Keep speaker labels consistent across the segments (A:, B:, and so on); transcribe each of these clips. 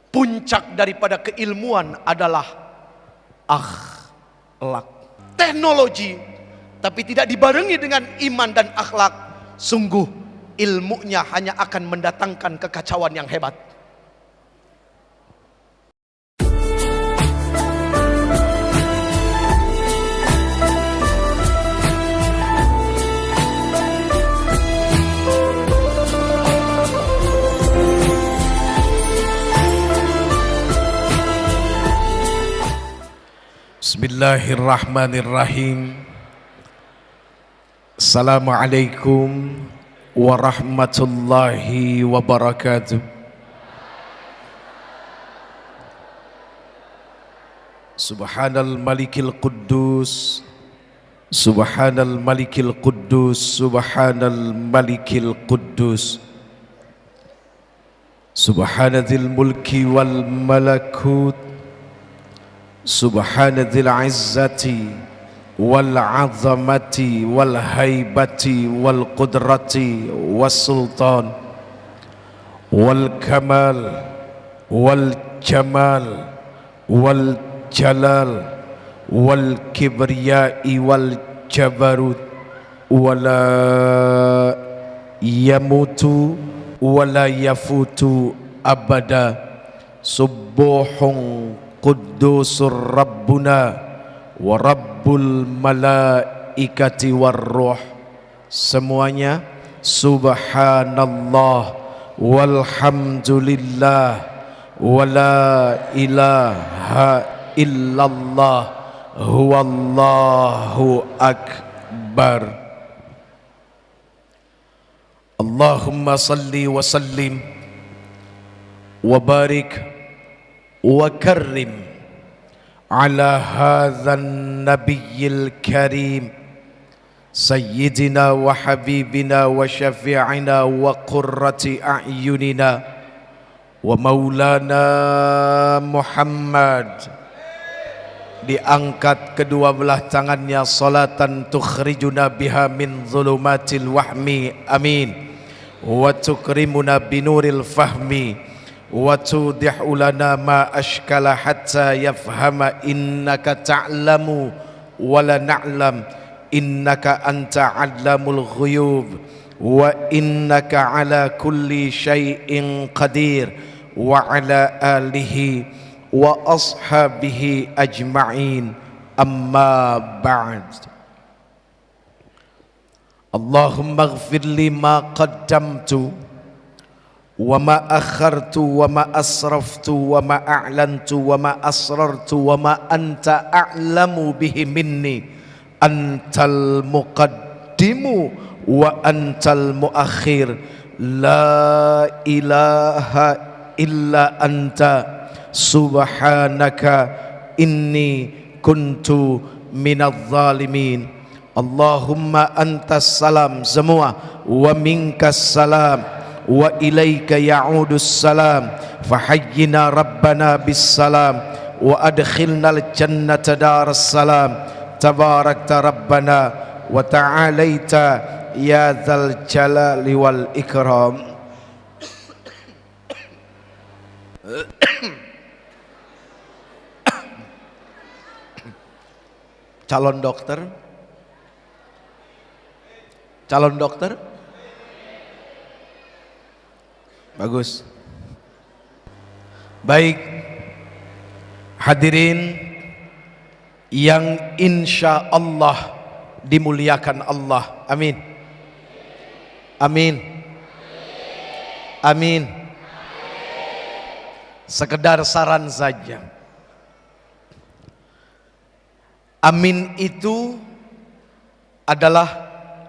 A: Puncak daripada keilmuan adalah akhlak. Teknologi tapi tidak dibarengi dengan iman dan akhlak, sungguh ilmunya hanya akan mendatangkan kekacauan yang hebat.
B: Bismillahirrahmanirrahim. Assalamualaikum warahmatullahi wabarakatuh. Subhanal malikil quddus, Subhanal malikil quddus, Subhanal malikil quddus, Subhanadzil mulki wal malakut, Subhanadzil izzati wal azamati wal haibati wal qudrati was sultan wal kamal wal jamal wal jalal wal kibriyai wal jabarut wala yamutu wala yafutu abada. Subuhun Quddusur Rabbuna wa Rabbul Malaikati warruh. Semuanya subhanallah walhamdulillah wa la ilaha illallah huwallahu akbar. Allahumma salli wa sallim wa barik wa karrim ala hadzal nabiyil karim sayyidina wa habibina wa syafi'ina wa qurrati a'yunina wa maulana Muhammad. Diangkat kedua belah tangannya salatan tukhrijuna biha min zulumatil wahmi, amin, wa tukrimuna binuril fahmi wa tudihu lana ma ashkala hatta yafhama innaka ta'lamu wa la na'lam innaka anta 'allamul ghuyub wa innaka ala kulli syai'in qadir wa ala alihi wa ashabihi ajma'in, amma ba'd. Allahumma ighfir li ma qaddamtu wa ma akhartu wa ma asraftu wa ma a'lantu wa ma asrartu wa ma anta a'lamu bihi minni, antal muqaddimu wa antal muakhir, la ilaha illa anta subhanaka inni kuntu minadh zalimin. Allahumma antas salam semua, wa minkas salam wa ilaika ya'udus salam, fahayyina rabbana bis salam wa adkhilnal jannata daras salam, tabarakta rabbana wa ta'alaita ya dzal jalali wal ikram. Calon dokter, calon dokter, bagus. Baik, hadirin yang insya Allah dimuliakan Allah, amin, amin, amin. Sekedar saran saja, amin itu adalah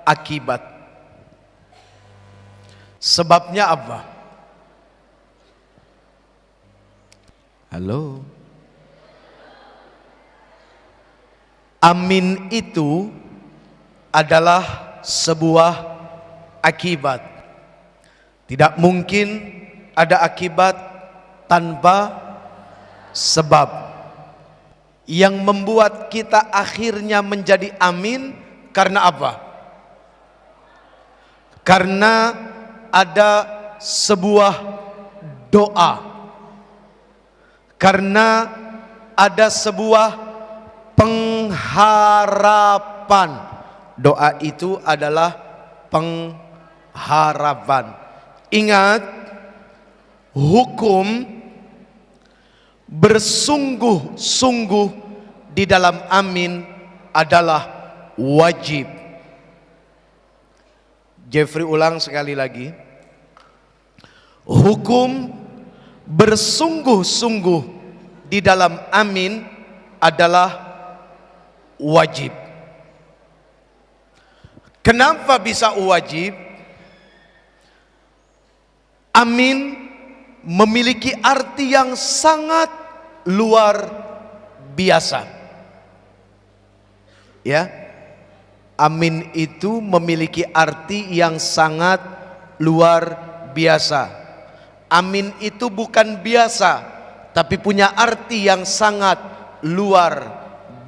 B: akibat. Sebabnya apa? Halo. Amin itu adalah sebuah akibat. Tidak mungkin ada akibat tanpa sebab. Yang membuat kita akhirnya menjadi amin karena apa? Karena ada sebuah doa Karena ada sebuah pengharapan. Doa itu adalah pengharapan. Ingat, hukum bersungguh-sungguh di dalam amin adalah wajib. Jeffrey ulang sekali lagi. Hukum bersungguh-sungguh di dalam amin adalah wajib. Kenapa bisa wajib? Amin memiliki arti yang sangat luar biasa. Ya. Amin itu memiliki arti yang sangat luar biasa. Amin itu bukan biasa, tapi punya arti yang sangat luar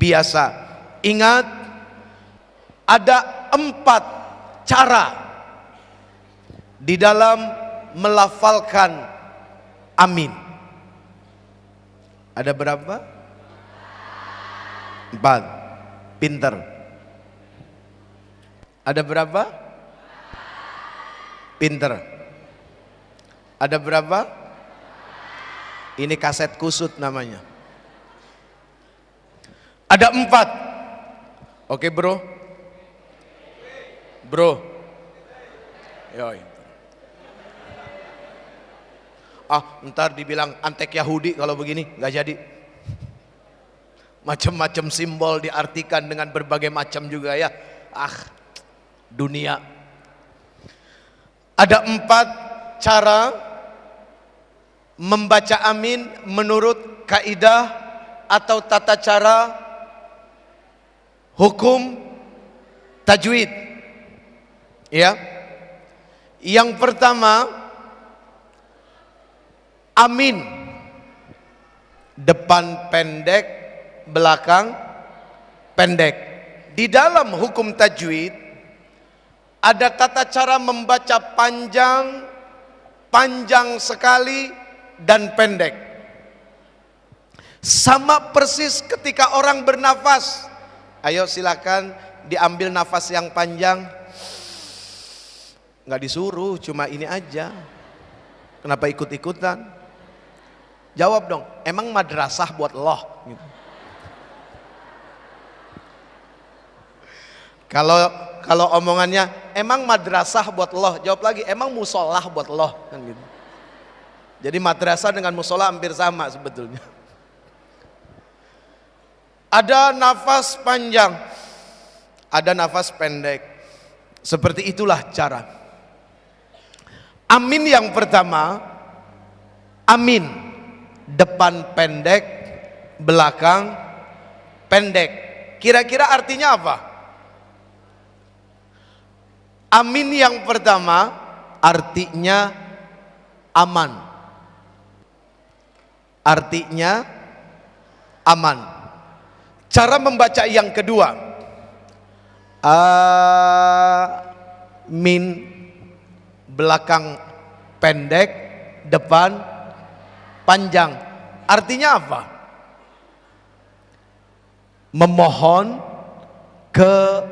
B: biasa. Ingat, ada 4 cara di dalam melafalkan amin. Ada berapa? 4. Pinter. Ada berapa? Pinter. Ada berapa? Ini kaset kusut namanya. Ada 4. Oke bro. Bro. Yoi. Ntar dibilang antek Yahudi kalau begini, nggak jadi. Macam-macam simbol diartikan dengan berbagai macam juga ya. Dunia. Ada 4 cara membaca amin menurut kaidah atau tata cara hukum tajwid. Ya. Yang pertama, amin depan pendek, belakang pendek. Di dalam hukum tajwid ada tata cara membaca panjang, panjang sekali, dan pendek. Sama persis ketika orang bernafas. Ayo silakan diambil nafas yang panjang. Nggak disuruh, cuma ini aja. Kenapa ikut-ikutan? Jawab dong, emang madrasah buat loh? Gitu. Kalau omongannya emang madrasah buat loh, jawab lagi emang musolah buat loh, kan gitu. Jadi madrasah dengan musola hampir sama sebetulnya. Ada nafas panjang, ada nafas pendek. Seperti itulah cara. Amin yang pertama, amin depan pendek, belakang pendek. Kira-kira artinya apa? Amin yang pertama artinya aman. Artinya aman. Cara membaca yang kedua, amin belakang pendek, depan panjang. Artinya apa? Memohon keamanan.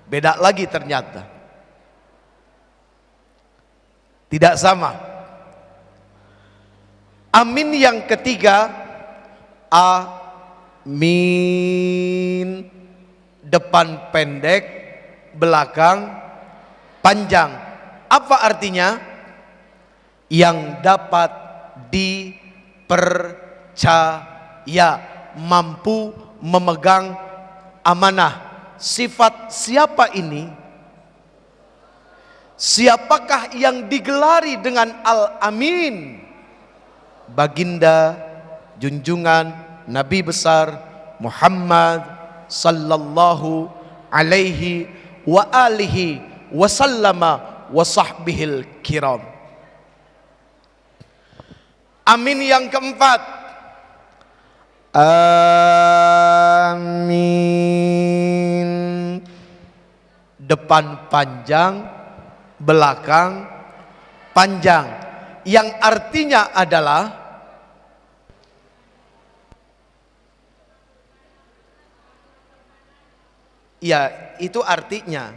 B: Beda lagi ternyata. Tidak sama. Amin yang ketiga, amin depan pendek, belakang panjang. Apa artinya? Yang dapat dipercaya, mampu memegang amanah. Sifat siapa ini? Siapakah yang digelari dengan Al-Amin? Baginda junjungan Nabi besar Muhammad sallallahu alaihi wa alihi wasallama wa sahbihil kiram. Amin yang keempat, amin depan panjang, belakang panjang. yang artinya adalah ya, itu artinya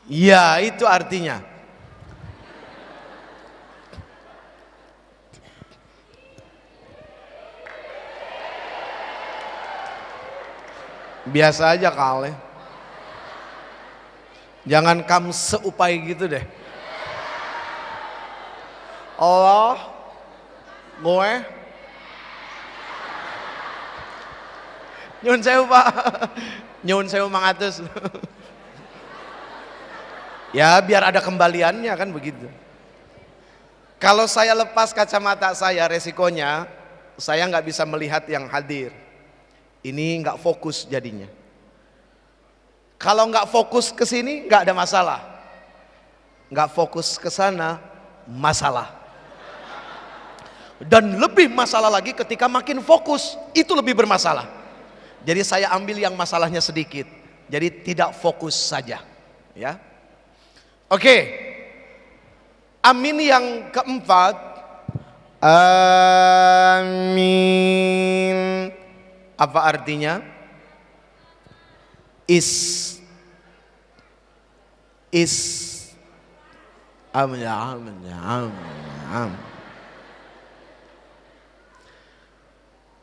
B: ya, itu artinya biasa aja kali. Jangan kamu seupai gitu deh. Allah, gue, nyun sewu Pak, nyun sewu Mang Atus. Ya biar ada kembaliannya kan begitu. Kalau saya lepas kacamata saya, resikonya saya nggak bisa melihat yang hadir. Ini nggak fokus jadinya. Kalau nggak fokus ke sini nggak ada masalah. Nggak fokus ke sana masalah. Dan lebih masalah lagi ketika makin fokus, itu lebih bermasalah. Jadi saya ambil yang masalahnya sedikit. Jadi tidak fokus saja, ya. Oke. Amin yang keempat. Amin. Apa artinya?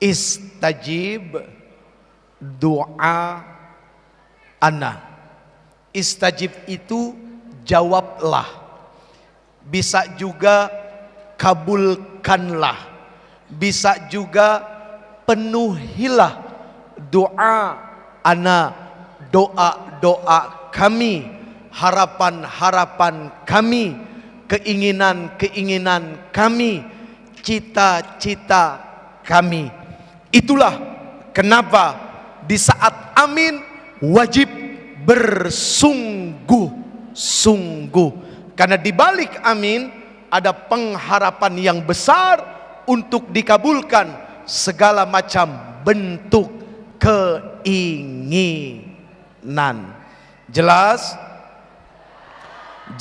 B: Istajib doa ana. Istajib itu jawablah, bisa juga kabulkanlah, bisa juga penuhilah doa ana, doa-doa kami, harapan-harapan kami, keinginan-keinginan kami, cita-cita kami. Itulah kenapa di saat amin wajib bersungguh-sungguh, karena di balik amin ada pengharapan yang besar untuk dikabulkan segala macam bentuk keinginan. Jelas?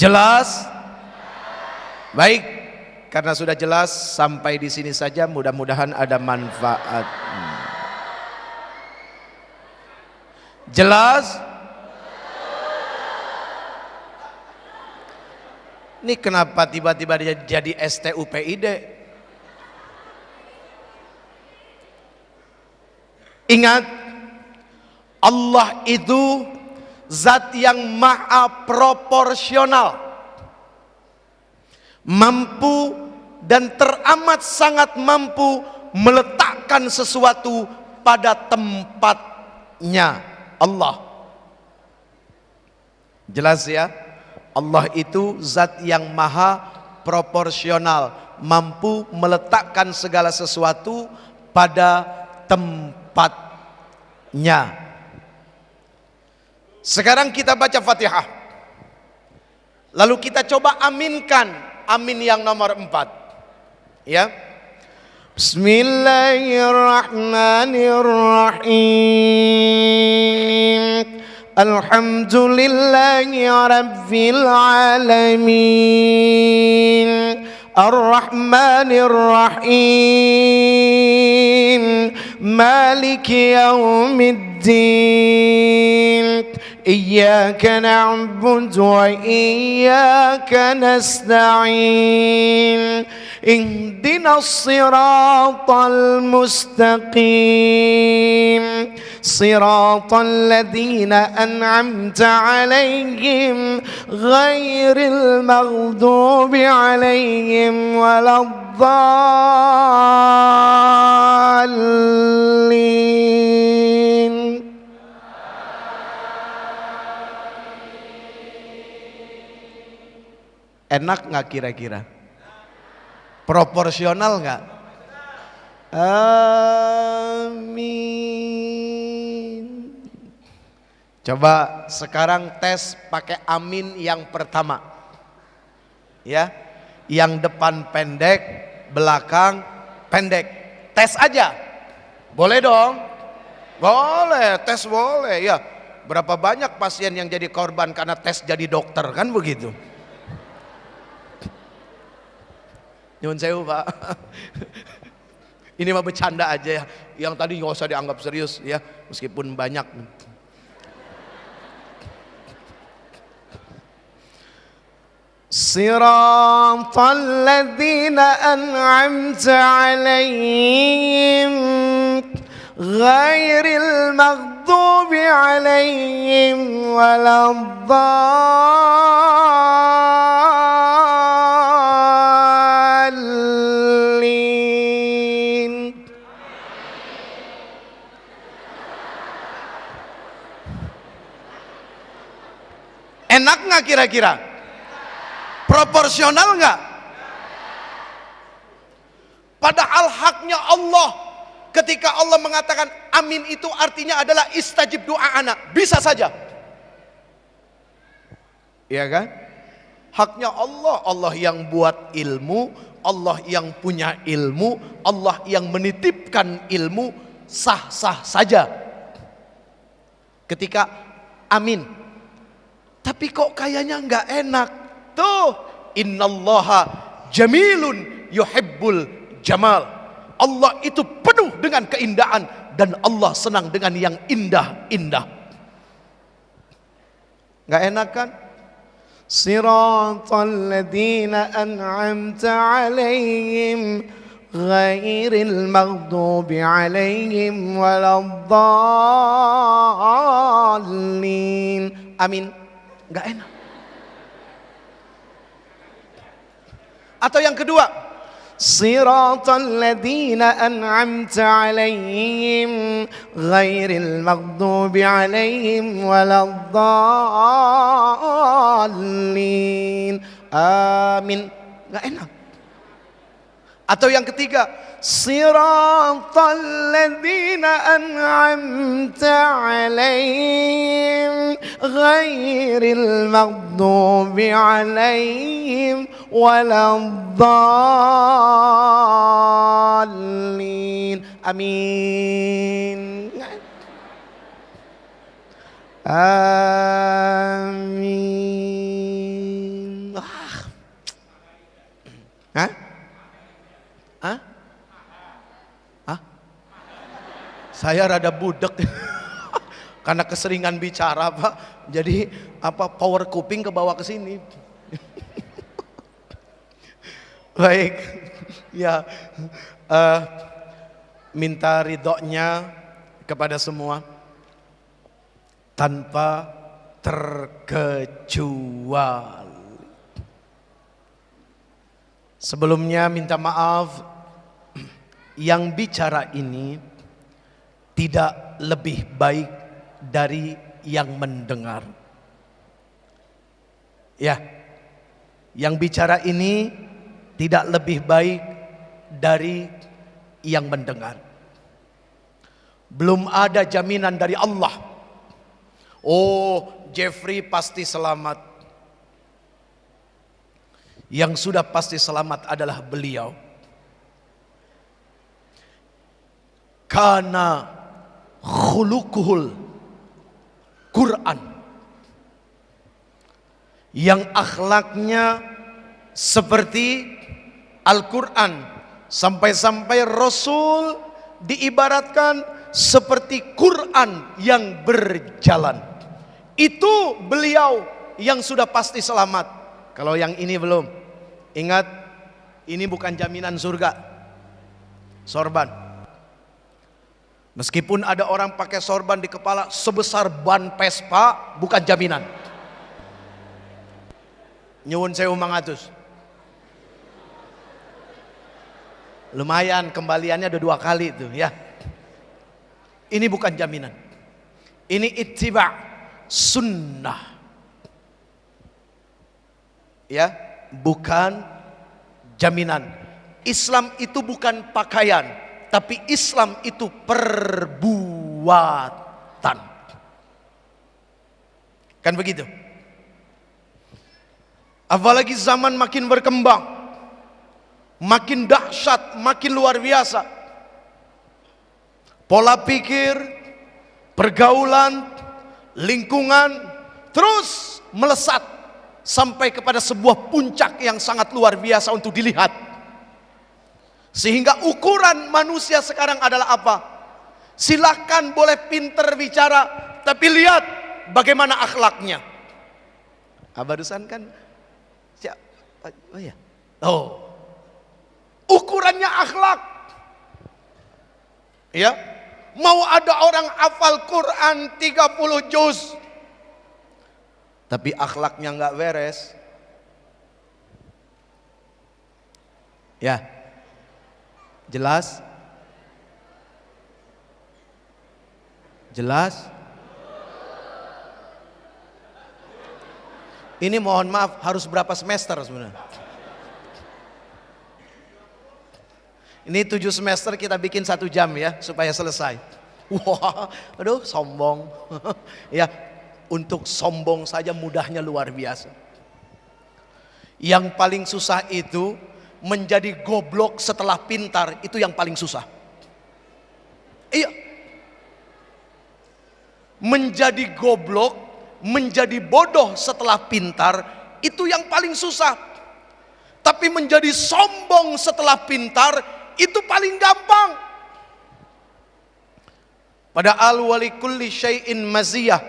B: Jelas? Baik, karena sudah jelas sampai di sini saja, mudah-mudahan ada manfaat. Jelas? Ini kenapa tiba-tiba dia jadi STUPID? Ingat, Allah itu zat yang maha proporsional, mampu dan teramat sangat mampu meletakkan sesuatu pada tempatnya. Allah, jelas ya? Allah itu zat yang maha proporsional, mampu meletakkan segala sesuatu pada tempatnya. Sekarang kita baca Fatihah, lalu kita coba aminkan amin yang nomor 4, ya. Bismillahirrahmanirrahim. Alhamdulillahi rabbil alamin. Ar-Rahmanir Rahim. Maliki yaumiddin. Iyyaka na'budu wa iyyaka nasta'in. Ihdinas siratal mustaqim. Siratal ladzina an'amta 'alaihim ghairil maghdubi 'alaihim waladdallin. Enak nggak kira-kira? Proporsional nggak? Amin. Coba sekarang tes pakai amin yang pertama, ya, yang depan pendek, belakang pendek. Tes aja, boleh dong? Boleh, tes boleh ya. Berapa banyak pasien yang jadi korban karena tes jadi dokter, kan begitu. Nyun sewu Pak. Ini mah bercanda aja ya. Yang tadi nggak usah dianggap serius ya, meskipun banyak. Siratal ladzina an'amta 'alaihim ghairil maghdubi 'alaihim waladdallin. Enak nggak kira-kira? Proporsional nggak? Padahal haknya Allah. Ketika Allah mengatakan amin itu artinya adalah istajib doa anak. Bisa saja. Iya kan? Haknya Allah. Allah yang buat ilmu, Allah yang punya ilmu, Allah yang menitipkan ilmu, sah-sah saja. Ketika amin. Tapi kok kayaknya nggak enak. Tuh, innallaha jamilun yuhibbul jamal. Allah itu penuh dengan keindahan dan Allah senang dengan yang indah-indah. Enggak enak kan? Siratal ladzina an'amta 'alaihim ghairil maghdubi 'alaihim waladdallin. Amin. Enggak enak. Atau yang kedua, siratal ladzina an'amta 'alaihim ghairil maghdubi 'alaihim waladdallin. Amin. Enggak enak. Atau yang ketiga, siratal ladzina an'amta 'alaihim ghairil maghdubi 'alaihim waladdallin. Amin. Amin. Hah? Hah? Hah? Saya rada budek karena keseringan bicara Pak. Jadi power kuping ke bawah ke sini. Baik, ya, minta ridhonya kepada semua tanpa terkecuali. Sebelumnya minta maaf, yang bicara ini tidak lebih baik dari yang mendengar. Ya, yang bicara ini tidak lebih baik dari yang mendengar. Belum ada jaminan dari Allah. Oh, Jeffrey pasti selamat. Yang sudah pasti selamat adalah beliau. Kana khuluquhul Quran. Yang akhlaknya seperti Al-Quran, sampai-sampai Rasul diibaratkan seperti Quran yang berjalan. Itu beliau yang sudah pasti selamat. Kalau yang ini belum, ingat, ini bukan jaminan surga. Sorban. Meskipun ada orang pakai sorban di kepala sebesar ban Vespa, bukan jaminan. Nyuwun sewu mangatus. Lumayan, kembaliannya ada 2 kali tuh ya. Ini bukan jaminan. Ini ittiba' sunnah. Ya, bukan jaminan. Islam itu bukan pakaian, tapi Islam itu perbuatan. Kan begitu? Apalagi zaman makin berkembang, makin dahsyat, makin luar biasa. Pola pikir, pergaulan,
A: lingkungan, terus melesat sampai kepada sebuah puncak yang sangat luar biasa untuk dilihat. Sehingga ukuran manusia sekarang adalah apa? Silakan boleh pinter bicara, tapi lihat bagaimana akhlaknya. Barusan kan oh ya. Oh. Ukurannya akhlak. Ya. Mau ada orang hafal Quran 30 juz, tapi akhlaknya nggak beres. Ya. Jelas? Jelas? Ini mohon maaf harus berapa semester sebenarnya? Ini 7 semester kita bikin 1 jam ya supaya selesai. Wah, aduh sombong. Ya, untuk sombong saja mudahnya luar biasa. Yang paling susah itu menjadi goblok setelah pintar, itu yang paling susah. Iya. Menjadi goblok, menjadi bodoh setelah pintar, itu yang paling susah. Tapi menjadi sombong setelah pintar, itu paling gampang. Padahal wali kulli syai'in maziyah,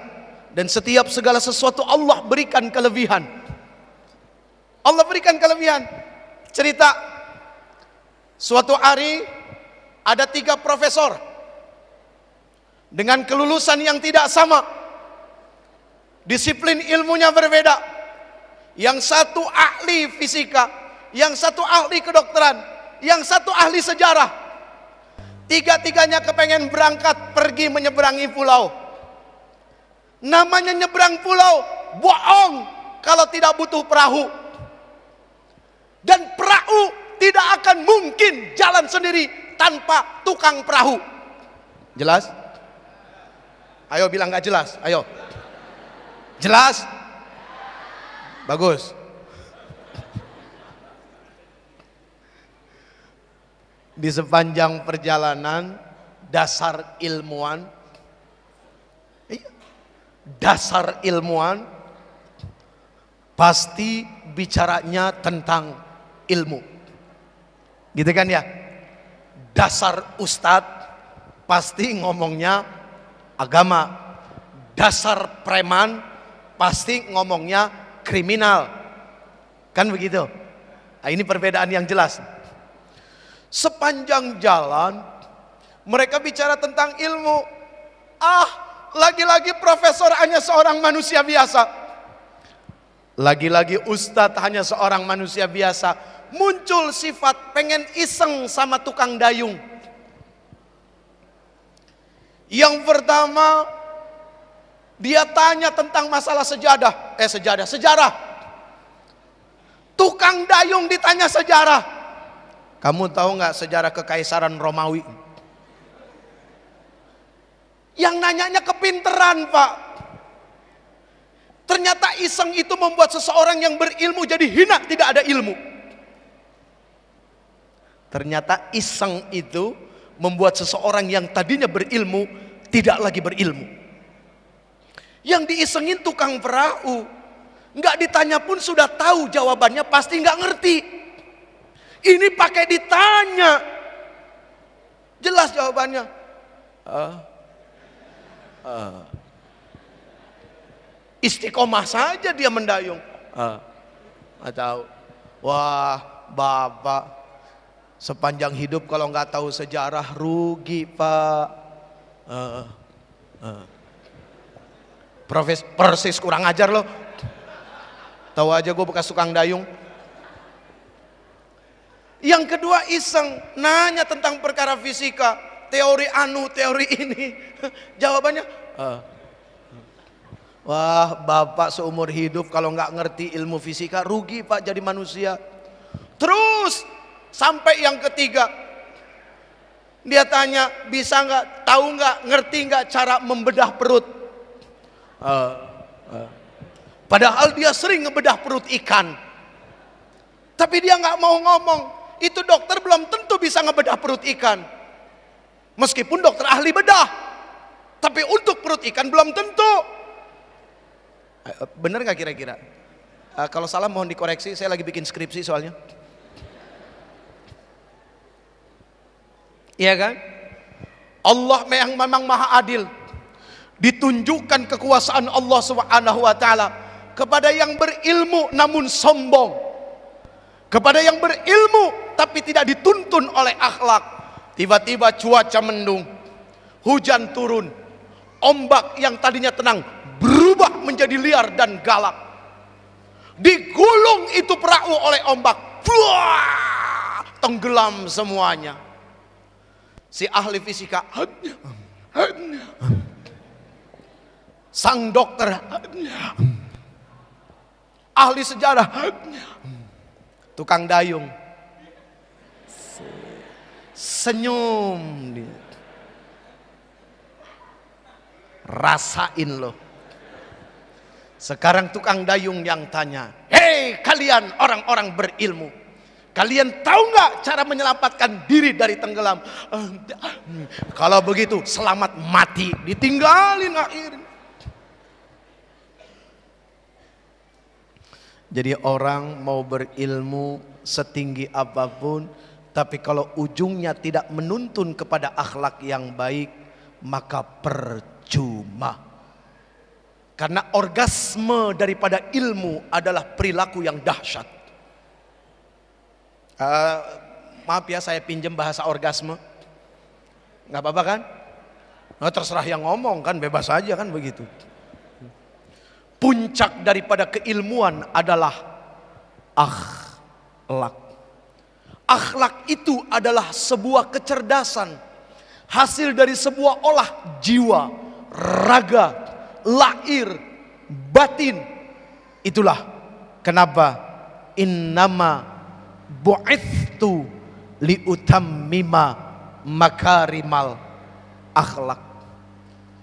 A: dan setiap segala sesuatu Allah berikan kelebihan. Allah berikan kelebihan. Cerita, suatu hari ada 3 profesor dengan kelulusan yang tidak sama, disiplin ilmunya berbeda. Yang satu ahli fisika, yang satu ahli kedokteran, yang satu ahli sejarah. Tiga-tiganya kepengen berangkat pergi menyeberangi pulau. Namanya nyebrang pulau, bohong kalau tidak butuh perahu. Dan perahu tidak akan mungkin jalan sendiri tanpa tukang perahu. Jelas? Ayo bilang gak jelas, ayo. Jelas? Bagus. Di sepanjang perjalanan, dasar ilmuwan, pasti bicaranya tentang ilmu, gitu kan ya. Dasar ustadz pasti ngomongnya agama. Dasar preman pasti ngomongnya kriminal, kan begitu. Nah, ini perbedaan yang jelas. Sepanjang jalan mereka bicara tentang ilmu. Lagi-lagi profesor hanya seorang manusia biasa, lagi-lagi ustadz hanya seorang manusia biasa. Muncul sifat pengen iseng sama tukang dayung. Yang pertama, dia tanya tentang masalah sejarah. Tukang dayung ditanya sejarah. Kamu tahu nggak sejarah kekaisaran Romawi? Yang nanyanya kepinteran, Pak. Ternyata iseng itu membuat seseorang yang berilmu jadi hina, tidak ada ilmu. Ternyata iseng itu membuat seseorang yang tadinya berilmu tidak lagi berilmu. Yang diisengin tukang perahu, nggak ditanya pun sudah tahu jawabannya, pasti nggak ngerti. Ini pakai ditanya, jelas jawabannya. Istiqomah saja dia mendayung. Atau wah bapak sepanjang hidup kalau nggak tahu sejarah rugi pak. Persis kurang ajar loh. Tahu aja gue bekas tukang dayung. Yang kedua iseng nanya tentang perkara fisika, teori teori ini. Jawabannya wah bapak seumur hidup kalau nggak ngerti ilmu fisika rugi pak jadi manusia. Terus sampai yang ketiga, dia tanya, bisa nggak, tahu nggak, ngerti nggak cara membedah perut? Padahal dia sering ngebedah perut ikan, tapi dia nggak mau ngomong. Itu dokter belum tentu bisa ngebedah perut ikan, meskipun dokter ahli bedah. Tapi untuk perut ikan belum tentu.
B: Bener nggak kira-kira? Kalau salah mohon dikoreksi, saya lagi bikin skripsi soalnya. Iya kan? Allah yang memang maha adil. Ditunjukkan kekuasaan Allah Subhanahu wa taala kepada yang berilmu namun sombong, kepada yang berilmu tapi tidak dituntun oleh akhlak. Tiba-tiba cuaca mendung, hujan turun, ombak yang tadinya tenang berubah menjadi liar dan galak. Digulung itu perahu oleh ombak, buah, tenggelam semuanya. Si ahli fisika, sang dokter, ahli sejarah, tukang dayung senyum. Rasain loh. Sekarang tukang dayung yang tanya, hei kalian orang-orang berilmu, kalian tahu nggak cara menyelamatkan diri dari tenggelam? Kalau begitu selamat mati, ditinggalin akhirnya. Jadi orang mau berilmu setinggi apapun, tapi kalau ujungnya tidak menuntun kepada akhlak yang baik, maka percuma. Karena orgasme daripada ilmu adalah perilaku yang dahsyat. Maaf ya, saya pinjam bahasa orgasme. Nggak apa-apa kan? Nah, terserah yang ngomong kan, bebas aja kan begitu. Puncak daripada keilmuan adalah akhlak. Akhlak itu adalah sebuah kecerdasan, hasil dari sebuah olah jiwa, raga, lahir, batin. Itulah kenapa innama bu'ithtu liutammima makarimal akhlak.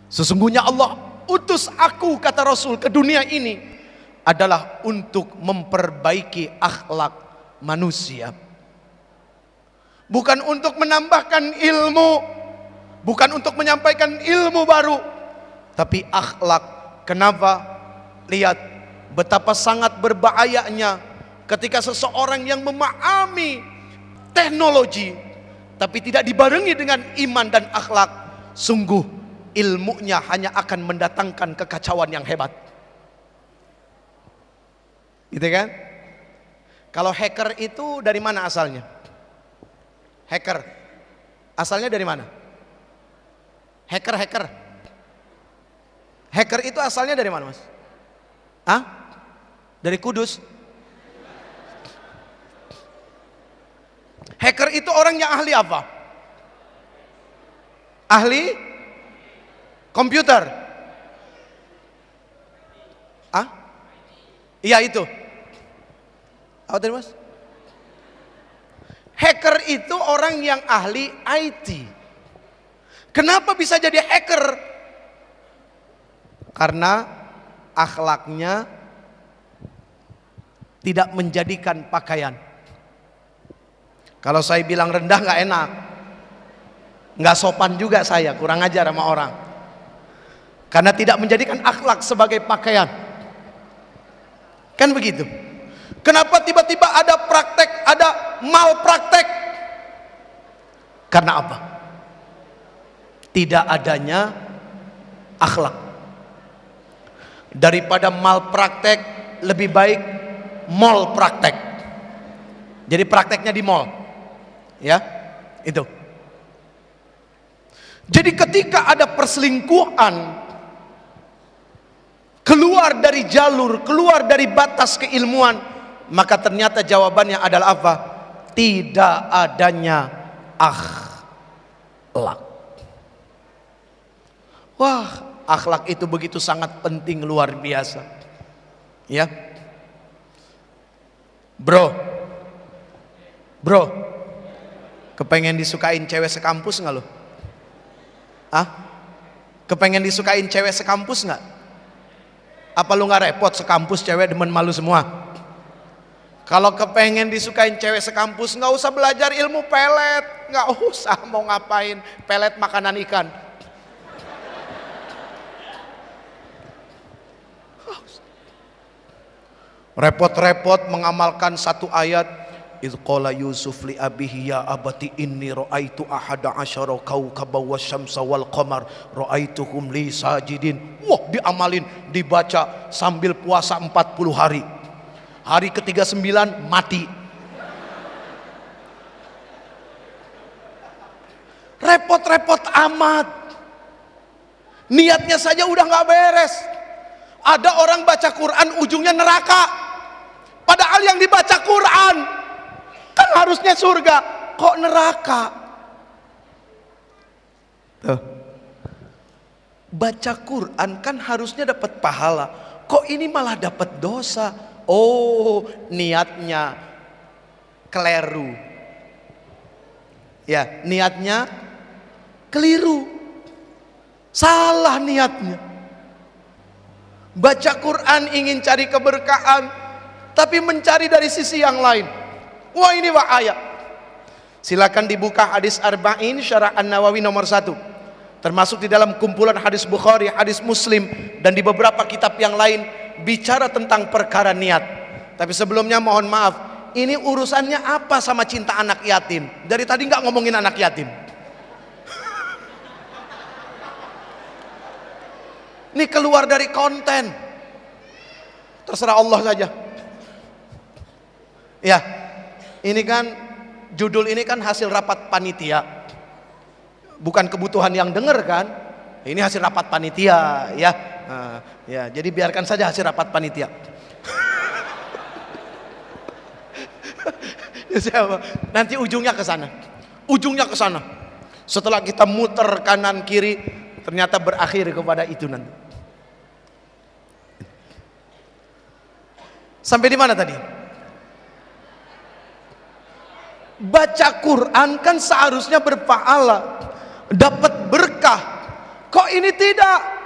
B: Sesungguhnya Allah utus aku, kata Rasul, ke dunia ini adalah untuk memperbaiki akhlak manusia. Bukan untuk menambahkan ilmu, bukan untuk menyampaikan ilmu baru, tapi akhlak. Kenapa? Lihat betapa sangat berbahayanya ketika seseorang yang memahami teknologi tapi tidak dibarengi dengan iman dan akhlak. Sungguh ilmunya hanya akan mendatangkan kekacauan yang hebat. Gitu kan? Kalau hacker itu dari mana asalnya? Hacker asalnya dari mana? Hacker itu asalnya dari mana, Mas? Dari Kudus. Hacker itu orang yang ahli apa? Ahli komputer. Iya itu. Apa tadi, Mas? Hacker itu orang yang ahli IT. Kenapa bisa jadi hacker? Karena akhlaknya tidak menjadikan pakaian. Kalau saya bilang rendah nggak enak, nggak sopan juga saya, kurang ajar sama orang. Karena tidak menjadikan akhlak sebagai pakaian. Kan begitu. Kenapa tiba-tiba ada praktek, ada malpraktek? Karena apa? Tidak adanya akhlak. Daripada malpraktek, lebih baik mall praktek. Jadi prakteknya di mall. Ya, itu. Jadi ketika ada perselingkuhan, keluar dari jalur, keluar dari batas keilmuan, maka ternyata jawabannya adalah apa? Tidak adanya akhlak. Wah, akhlak itu begitu sangat penting, luar biasa. Ya. Bro, kepengen disukain cewek sekampus nggak lo? Kepengen disukain cewek sekampus nggak? Apa lu nggak repot sekampus cewek demen malu semua? Kalau kepengen disukain cewek sekampus, nggak usah belajar ilmu pelet, nggak usah. Mau ngapain pelet makanan ikan? repot-repot mengamalkan satu ayat. Idz qala Yusuf li abihi ya abati inni ra'aitu ahada asyara kawkaban wasyamsa wal qamar ra'aituhum li sajidin. Wah, diamalin, dibaca sambil puasa 40 hari. Hari ke-39 mati. Repot-repot amat. Niatnya saja udah nggak beres. Ada orang baca Quran ujungnya neraka. Padahal yang dibaca Quran kan harusnya surga, kok neraka? Tuh. Baca Quran kan harusnya dapat pahala, kok ini malah dapat dosa? Oh, niatnya keliru. Ya, niatnya keliru. Salah niatnya. Baca Quran ingin cari keberkahan, tapi mencari dari sisi yang lain. Wah, ini bahaya. Silakan dibuka hadis Arba'in Syarah An-Nawawi nomor 1. Termasuk di dalam kumpulan hadis Bukhari, hadis Muslim, dan di beberapa kitab yang lain bicara tentang perkara niat. Tapi sebelumnya mohon maaf, ini urusannya apa sama cinta anak yatim? Dari tadi nggak ngomongin anak yatim. Ini keluar dari konten. Terserah Allah saja. Ya, ini kan judul ini kan hasil rapat panitia. Bukan kebutuhan yang dengar kan? Ini hasil rapat panitia, ya. Ya, jadi biarkan saja hasil rapat panitia. Nanti ujungnya ke sana. Ujungnya ke sana. Setelah kita muter kanan kiri, ternyata berakhir kepada itu nanti. Sampai di mana tadi? Baca Quran kan seharusnya berpahala, dapat berkah. Kok ini tidak?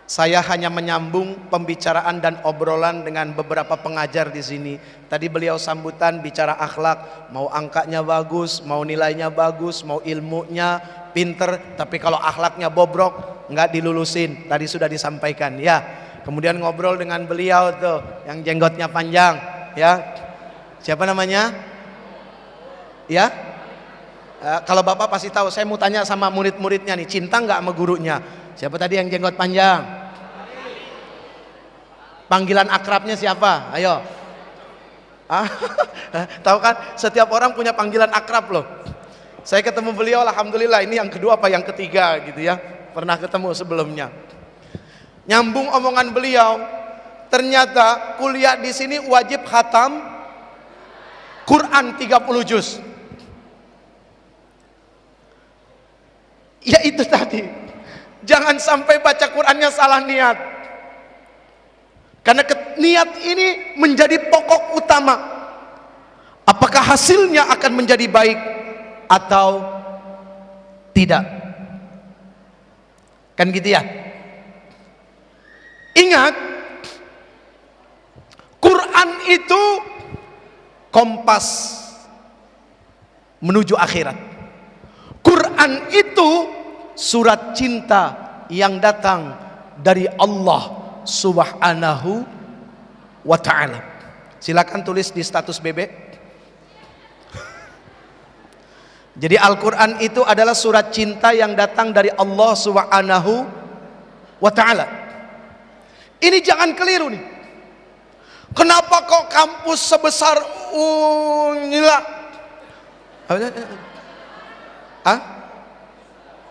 B: Saya hanya menyambung pembicaraan dan obrolan dengan beberapa pengajar di sini. Tadi beliau sambutan bicara akhlak, mau angkanya bagus, mau nilainya bagus, mau ilmunya pinter, tapi kalau akhlaknya bobrok nggak dilulusin. Tadi sudah disampaikan, ya. Kemudian ngobrol dengan beliau tuh, yang jenggotnya panjang, ya. Siapa namanya? Ya. Kalau Bapak pasti tahu. Saya mau tanya sama murid-muridnya nih, cinta nggak sama gurunya? Siapa tadi yang jenggot panjang? Panggilan akrabnya siapa? Ayo. Tahu kan? Setiap orang punya panggilan akrab loh. Saya ketemu beliau, alhamdulillah, ini yang kedua apa yang ketiga gitu ya. Pernah ketemu sebelumnya. Nyambung omongan beliau, ternyata kuliah di sini wajib khatam Quran 30 juz. Ya itu tadi. Jangan sampai baca Qurannya salah niat. Karena niat ini menjadi pokok utama. Apakah hasilnya akan menjadi baik atau tidak? Kan gitu ya. Ingat, Quran itu kompas menuju akhirat. Quran itu surat cinta yang datang dari Allah Subhanahu wa ta'ala. Silakan tulis di status BB. Jadi Al-Quran itu adalah surat cinta yang datang dari Allah Subhanahu wa ta'ala. Ini jangan keliru nih. Kenapa kok kampus sebesar Unila? Hah?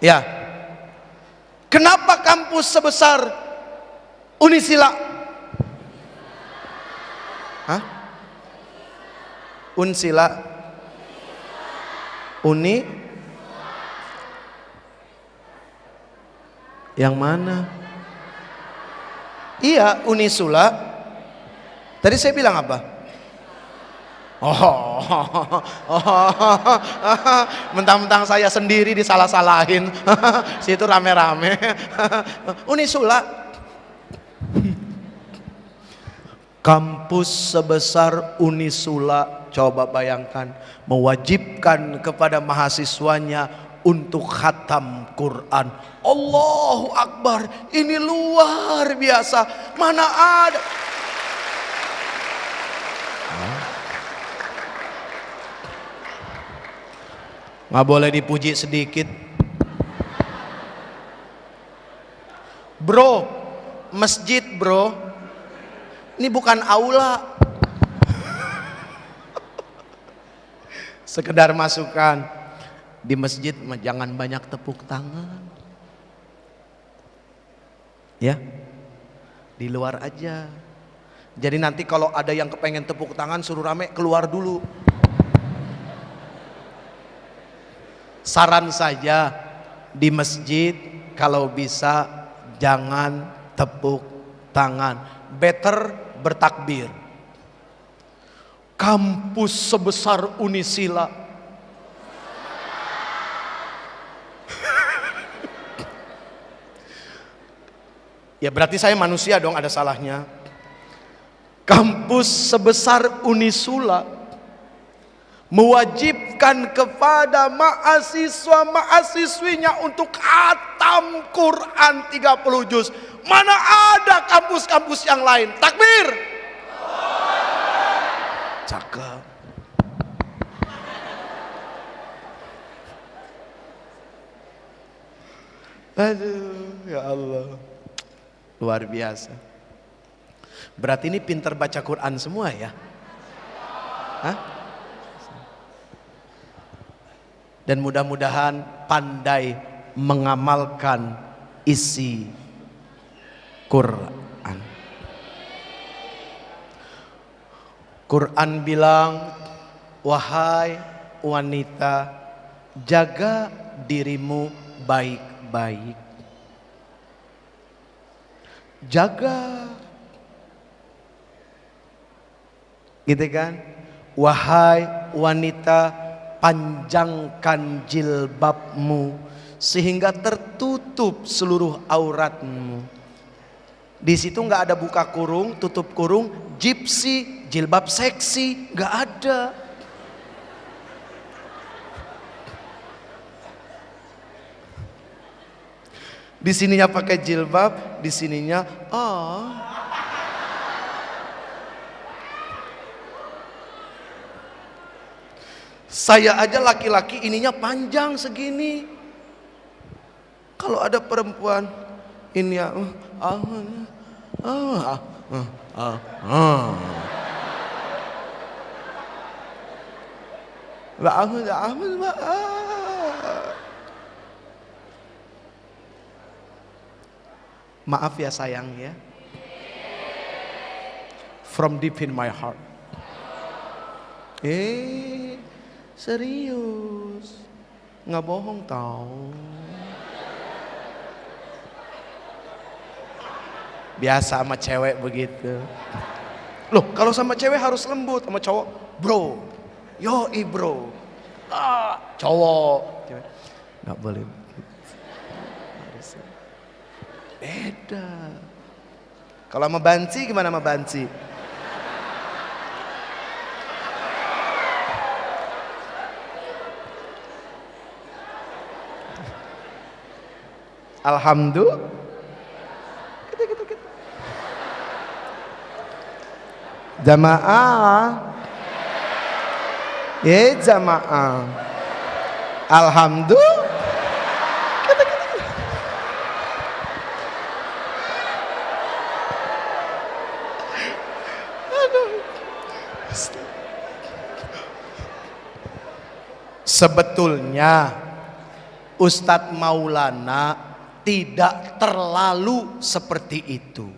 B: Ya. Kenapa kampus sebesar Unisila? Hah? Unsila? Uni? Yang mana? Iya, Unisula. Tadi saya bilang apa? Mentang-mentang saya sendiri disalah-salahin. Situ rame-rame. Unisula. Kampus sebesar Unisula, coba bayangkan, mewajibkan kepada mahasiswanya untuk khatam Quran. Allahu Akbar, ini luar biasa. Mana ada.
A: Nggak boleh dipuji sedikit. Bro, masjid bro, ini bukan aula. Sekedar masukan, di masjid jangan banyak tepuk tangan. Ya, di luar aja. Jadi nanti kalau ada yang kepengen tepuk tangan suruh rame, keluar dulu. Saran saja, di masjid kalau bisa jangan tepuk tangan, better bertakbir. Kampus sebesar Unisila, ya berarti saya manusia dong, ada salahnya. Kampus sebesar Unisula mewajibkan kepada mahasiswa-mahasiswinya untuk khatam Quran 30 juz. Mana ada kampus-kampus yang lain? Takbir. Cakep. Aduh, ya Allah. Luar biasa. Berarti ini pintar baca Quran semua ya? Hah? Dan mudah-mudahan pandai mengamalkan isi Quran. Quran bilang, wahai wanita, jaga dirimu baik-baik. Jaga. Gitu kan? Wahai wanita, panjangkan jilbabmu sehingga tertutup seluruh auratmu. Di situ nggak ada buka kurung, tutup kurung, gypsy, jilbab seksi, nggak ada. Di sininya pakai jilbab, di sininya Saya aja laki-laki ininya panjang segini. Kalau ada perempuan ini ya maaf ya sayang ya. From deep in my heart. Serius, nggak bohong tau. Biasa sama cewek begitu. Loh, kalau sama cewek harus lembut, sama cowok, bro, yoi bro, cowok, nggak boleh. Beda. Kalau sama banci gimana sama banci? Alhamdulillah. Gitu. Jamaah. Jamaah. Alhamdulillah. Gitu. Sebetulnya Ustadz Maulana tidak terlalu seperti itu.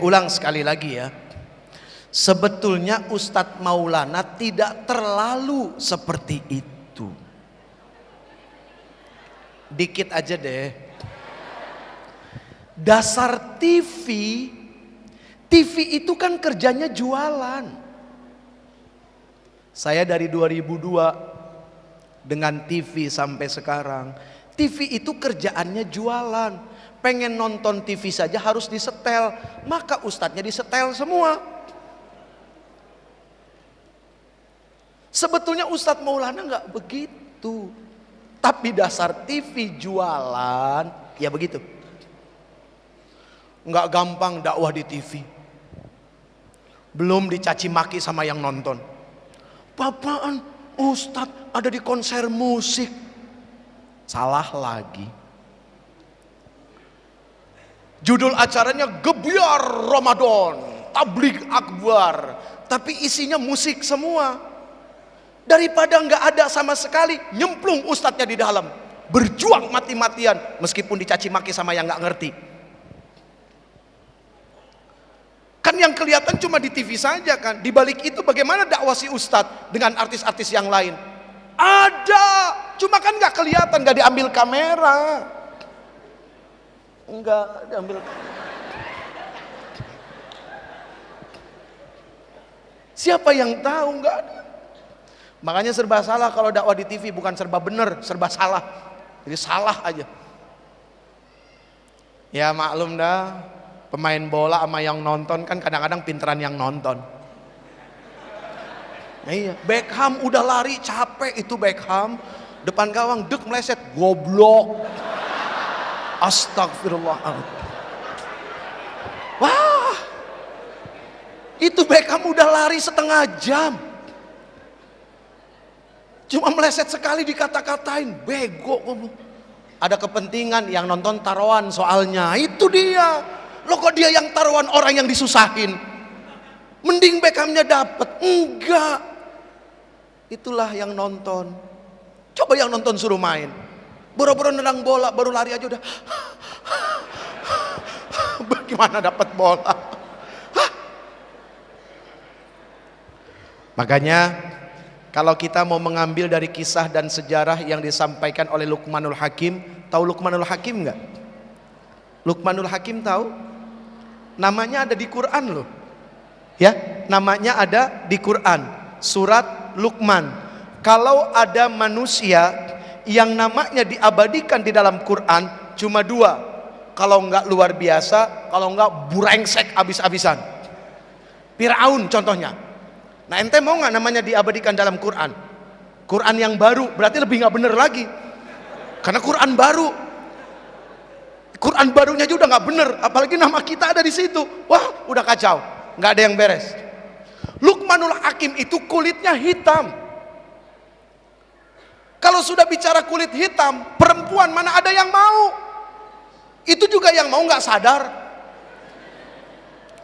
A: Ulang sekali lagi ya. Sebetulnya Ustadz Maulana tidak terlalu seperti itu. Dikit aja deh. Dasar TV itu kan kerjanya jualan. Saya dari 2002 dengan TV sampai sekarang. TV itu kerjaannya jualan. Pengen nonton TV saja harus disetel, maka ustadznya disetel semua. Sebetulnya Ustadz Maulana nggak begitu, tapi dasar TV jualan ya begitu. Nggak gampang dakwah di TV, belum dicaci maki sama yang nonton.
B: Bapaan Ustadz ada di konser musik. Salah lagi. Judul acaranya Gebiar Ramadan, Tabligh Akbar, tapi isinya musik semua. Daripada nggak ada sama sekali, nyemplung ustadznya di dalam, berjuang mati-matian meskipun dicaci maki sama yang nggak ngerti. Kan yang kelihatan cuma di TV saja kan. Di balik itu bagaimana dakwah si ustadz dengan artis-artis yang lain? Ada, cuma kan nggak kelihatan, nggak diambil kamera, nggak diambil. Siapa yang tahu? Nggak ada. Makanya serba salah kalau dakwah di TV, bukan serba benar, serba salah. Jadi salah aja. Ya maklum dah, pemain bola sama yang nonton kan kadang-kadang pinteran yang nonton. Iya, Beckham udah lari capek itu Beckham, depan gawang dek meleset, goblok. Astagfirullahaladzim. Wah, itu Beckham udah lari setengah jam, cuma meleset sekali dikata-katain bego. Ada kepentingan, yang nonton taruhan soalnya. Itu dia. Lo kok dia yang taruhan, orang yang disusahin? Mending Beckhamnya dapet. Enggak. Itulah yang nonton. Coba yang nonton suruh main, boro-boro nendang bola, baru lari aja udah bagaimana dapat bola. Makanya kalau kita mau mengambil dari kisah dan sejarah yang disampaikan oleh Luqmanul Hakim, tahu Luqmanul Hakim enggak? Luqmanul Hakim tahu? Namanya ada di Quran loh. Ya, namanya ada di Quran, surat Luqman. Kalau ada manusia yang namanya diabadikan di dalam Quran cuma dua, kalau enggak luar biasa, kalau enggak burengsek abis-abisan. Firaun contohnya. Nah ente mau nggak namanya diabadikan dalam Quran? Quran yang baru berarti lebih nggak bener lagi, karena Quran baru. Quran barunya juga udah nggak bener, apalagi nama kita ada di situ. Wah udah kacau, nggak ada yang beres. Luqmanul Hakim itu kulitnya hitam. Kalau sudah bicara kulit hitam, perempuan mana ada yang mau? Itu juga yang mau nggak sadar,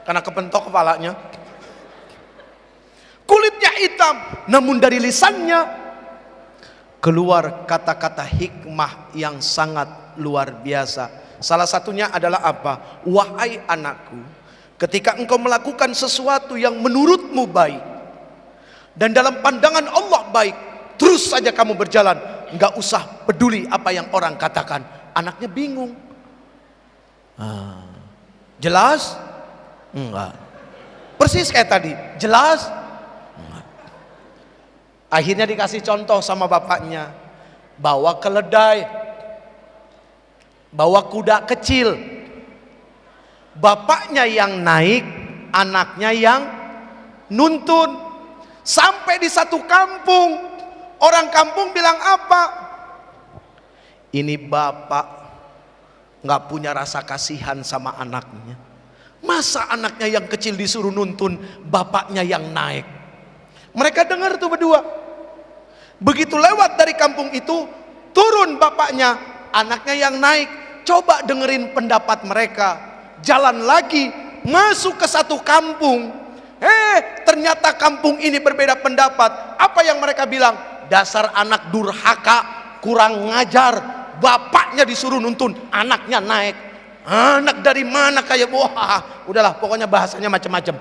B: karena kepentok kepalanya. Kulitnya hitam, namun dari lisannya keluar kata-kata hikmah yang sangat luar biasa. Salah satunya adalah apa? Wahai anakku, ketika engkau melakukan sesuatu yang menurutmu baik dan dalam pandangan Allah baik, terus saja kamu berjalan, nggak usah peduli apa yang orang katakan. Anaknya bingung. Jelas? Enggak. Persis kayak tadi, jelas? Enggak. Akhirnya dikasih contoh sama bapaknya, bawa keledai, bawa kuda kecil. Bapaknya yang naik, anaknya yang nuntun. Sampai di satu kampung, orang kampung bilang apa? Ini bapak nggak punya rasa kasihan sama anaknya. Masa anaknya yang kecil disuruh nuntun, bapaknya yang naik. Mereka dengar tuh berdua. Begitu lewat dari kampung itu, turun bapaknya, anaknya yang naik. Coba dengerin pendapat mereka. Jalan lagi, masuk ke satu kampung. Ternyata kampung ini berbeda pendapat. Apa yang mereka bilang? Dasar anak durhaka, kurang ngajar. Bapaknya disuruh nuntun, anaknya naik. Anak dari mana kayak, wah, udahlah pokoknya bahasanya macam-macam.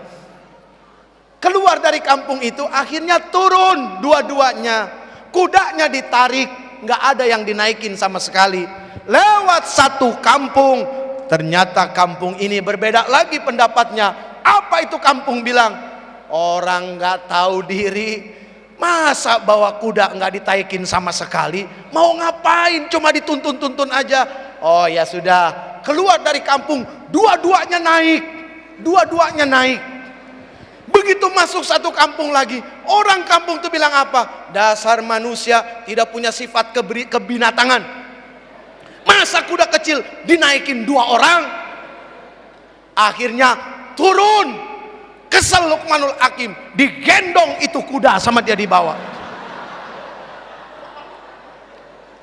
B: Keluar dari kampung itu, akhirnya turun dua-duanya. Kudanya ditarik, nggak ada yang dinaikin sama sekali. Lewat satu kampung, ternyata kampung ini berbeda lagi pendapatnya. Apa itu kampung bilang? Orang nggak tahu diri, masa bawa kuda nggak ditaikin sama sekali? Mau ngapain? Cuma dituntun-tuntun aja. Oh ya sudah, keluar dari kampung, dua-duanya naik, dua-duanya naik. Begitu masuk satu kampung lagi, orang kampung itu bilang apa? Dasar manusia tidak punya sifat kebinatangan. Masa kuda kecil dinaikin dua orang? Akhirnya turun Kesel Luqmanul Hakim, digendong itu kuda sama dia dibawa.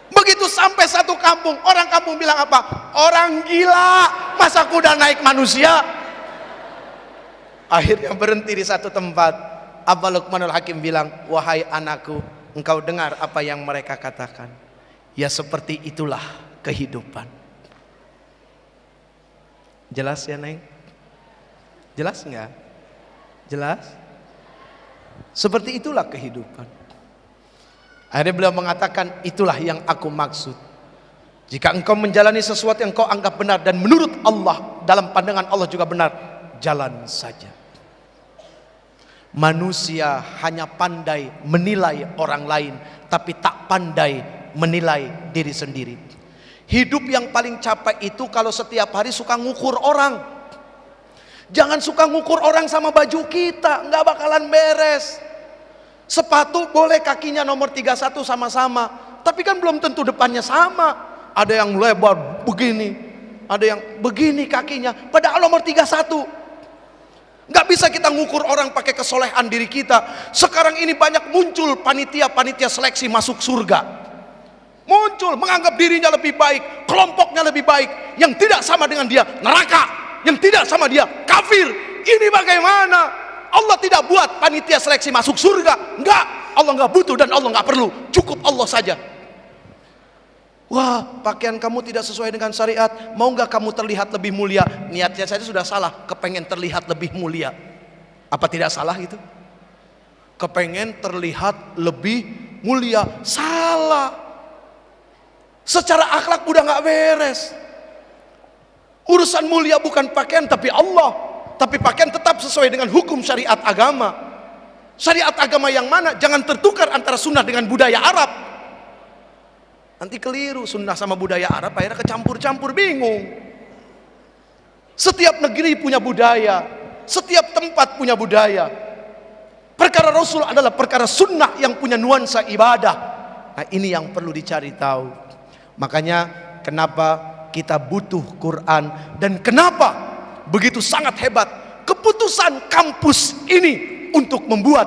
B: Begitu sampai satu kampung, orang kampung bilang apa? Orang gila, masa kuda naik manusia? Akhirnya berhenti di satu tempat. Apa Luqmanul Hakim bilang? Wahai anakku, engkau dengar apa yang mereka katakan? Ya seperti itulah kehidupan. Jelas ya Neng? Jelas enggak? Jelas? Seperti itulah kehidupan. Akhirnya beliau mengatakan, itulah yang aku maksud. Jika engkau menjalani sesuatu yang kau anggap benar dan menurut Allah, dalam pandangan Allah juga benar, jalan saja. Manusia hanya pandai menilai orang lain, tapi tak pandai menilai diri sendiri. Hidup yang paling capek itu kalau setiap hari suka ngukur orang. Jangan suka ngukur orang sama baju kita, nggak bakalan beres. Sepatu boleh kakinya nomor 31 sama-sama, tapi kan belum tentu depannya sama. Ada yang lebar begini, ada yang begini kakinya, padahal nomor 31. Nggak bisa kita ngukur orang pakai kesolehan diri kita. Sekarang ini banyak muncul panitia seleksi masuk surga. Muncul menganggap dirinya lebih baik, kelompoknya lebih baik. Yang tidak sama dengan dia neraka, yang tidak sama dia kafir. Ini bagaimana? Allah tidak buat panitia seleksi masuk surga. Enggak, Allah enggak butuh dan Allah enggak perlu. Cukup Allah saja. Wah, pakaian kamu tidak sesuai dengan syariat. Mau enggak kamu terlihat lebih mulia? Niatnya saja sudah salah, kepengen terlihat lebih mulia. Apa tidak salah itu? Kepengen terlihat lebih mulia. Salah. Secara akhlak udah enggak beres. Urusan mulia bukan pakaian tapi Allah. Tapi pakaian tetap sesuai dengan hukum syariat agama. Syariat agama yang mana? Jangan tertukar antara sunnah dengan budaya Arab. Nanti keliru, sunnah sama budaya Arab akhirnya kecampur-campur, bingung. Setiap negeri punya budaya, setiap tempat punya budaya. Perkara Rasul adalah perkara sunnah yang punya nuansa ibadah. Nah ini yang perlu dicari tahu. Makanya kenapa kita butuh Quran, dan kenapa begitu sangat hebat keputusan kampus ini untuk membuat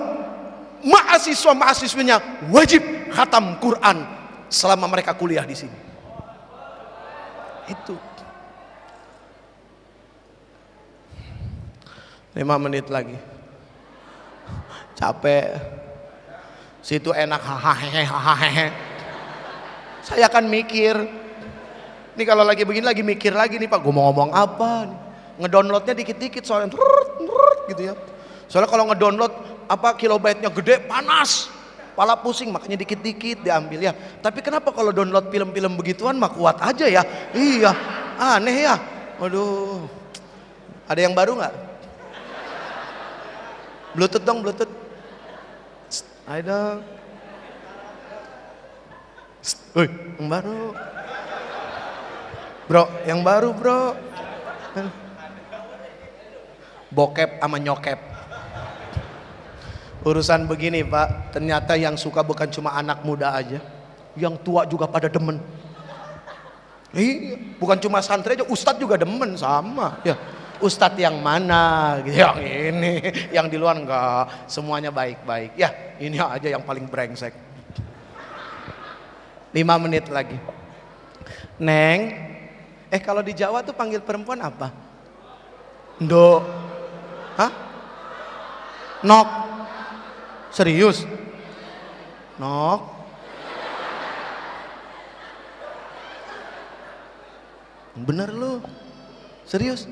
B: mahasiswa-mahasiswinya wajib khatam Quran selama mereka kuliah di sini. Itu 5 menit lagi, capek. Situ enak, hahaha. Saya akan mikir. Ini kalau lagi begini lagi mikir lagi nih Pak, gue mau ngomong apa nih. Ngedownloadnya dikit-dikit soalnya gitu ya. Soalnya kalau ngedownload apa kilobyte-nya gede, panas, kepala pusing, makanya dikit-dikit diambil ya. Tapi kenapa kalau download film-film begituan mah kuat aja ya? Iya, aneh ya. Waduh, ada yang baru nggak? Bluetooth dong, Bluetooth. Ayo dong. Woi, yang baru. Bro, yang baru bro. Bokep sama nyokep. Urusan begini Pak, ternyata yang suka bukan cuma anak muda aja, yang tua juga pada demen. Bukan cuma santri aja, ustadz juga demen sama. Ya, ustadz yang mana? Yang ini, yang di luar enggak, semuanya baik-baik. Ya, ini aja yang paling brengsek. 5 menit lagi. Neng, kalau di Jawa tuh panggil perempuan apa? Ndok. Hah? Nok. Serius? Nok. Bener lu? Serius?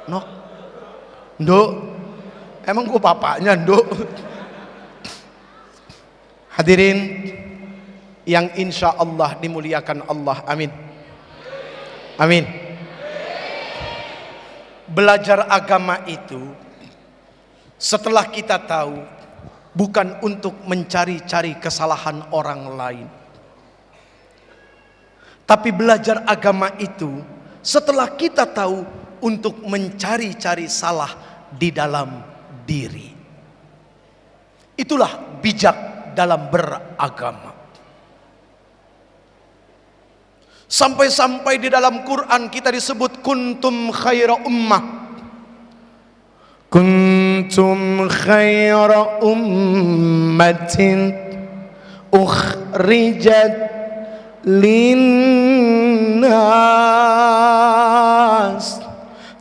B: Nok. Ndok. Emang gua bapaknya Ndok? Hadirin yang insya Allah dimuliakan Allah, amin. Amin. Belajar agama itu setelah kita tahu bukan untuk mencari-cari kesalahan orang lain, tapi belajar agama itu setelah kita tahu untuk mencari-cari salah di dalam diri. Itulah bijak dalam beragama. Sampai-sampai di dalam Quran kita disebut kuntum khaira ummah. kuntum khaira ummatin ukhrijat linnas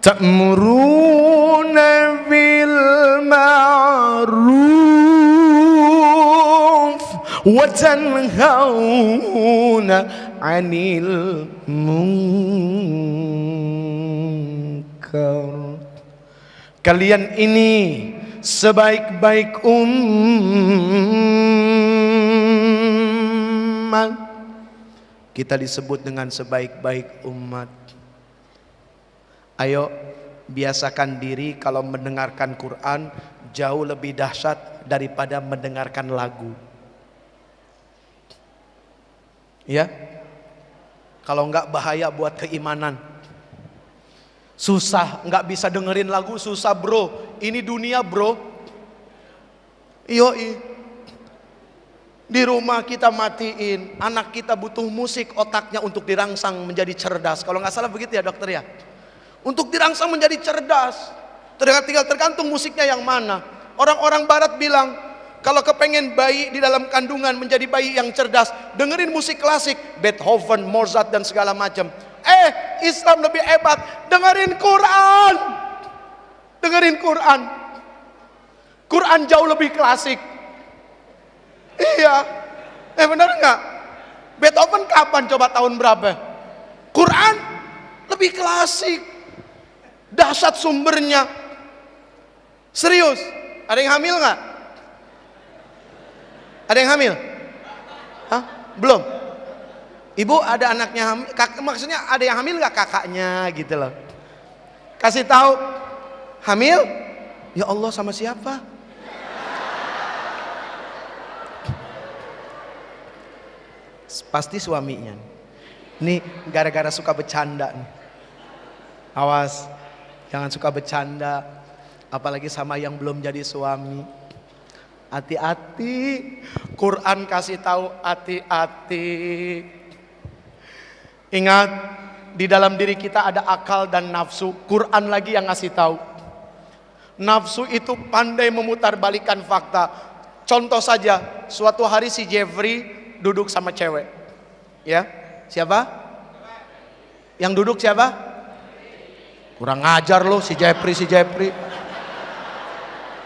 B: ta'muruna bil ma'ruf wa tanhauna 'anil munkar. Kalian ini sebaik-baik umat. Kita disebut dengan sebaik-baik umat. Ayo biasakan diri kalau mendengarkan Quran jauh lebih dahsyat daripada mendengarkan lagu. Ya, kalau enggak bahaya buat keimanan. Susah, nggak bisa dengerin lagu, susah bro. Ini dunia bro. Yoi. Di rumah kita matiin, anak kita butuh musik, otaknya untuk dirangsang menjadi cerdas. Kalau nggak salah begitu ya dokter ya. Untuk dirangsang menjadi cerdas, tinggal tergantung musiknya yang mana. Orang-orang barat bilang, kalau kepengen bayi di dalam kandungan menjadi bayi yang cerdas, dengerin musik klasik, Beethoven, Mozart dan segala macam. Islam lebih hebat, dengerin Quran. Dengerin Quran. Quran jauh lebih klasik. Iya. Benar nggak? Beethoven kapan coba tahun berapa? Quran lebih klasik. Dahsyat sumbernya. Serius. Ada yang hamil nggak? Ada yang hamil? Hah? Belum? Ibu ada anaknya hamil, maksudnya ada yang hamil nggak kakaknya gitu loh. Kasih tahu, hamil? Ya Allah sama siapa? Pasti suaminya. Ini gara-gara suka bercanda nih. Awas, jangan suka bercanda, apalagi sama yang belum jadi suami. Hati-hati, Quran kasih tahu hati-hati. Ingat, di dalam diri kita ada akal dan nafsu. Quran lagi yang ngasih tahu. Nafsu itu pandai memutarbalikkan fakta. Contoh saja, suatu hari si Jeffrey duduk sama cewek. Ya, siapa? Yang duduk siapa? Kurang ajar lo si Jeffrey.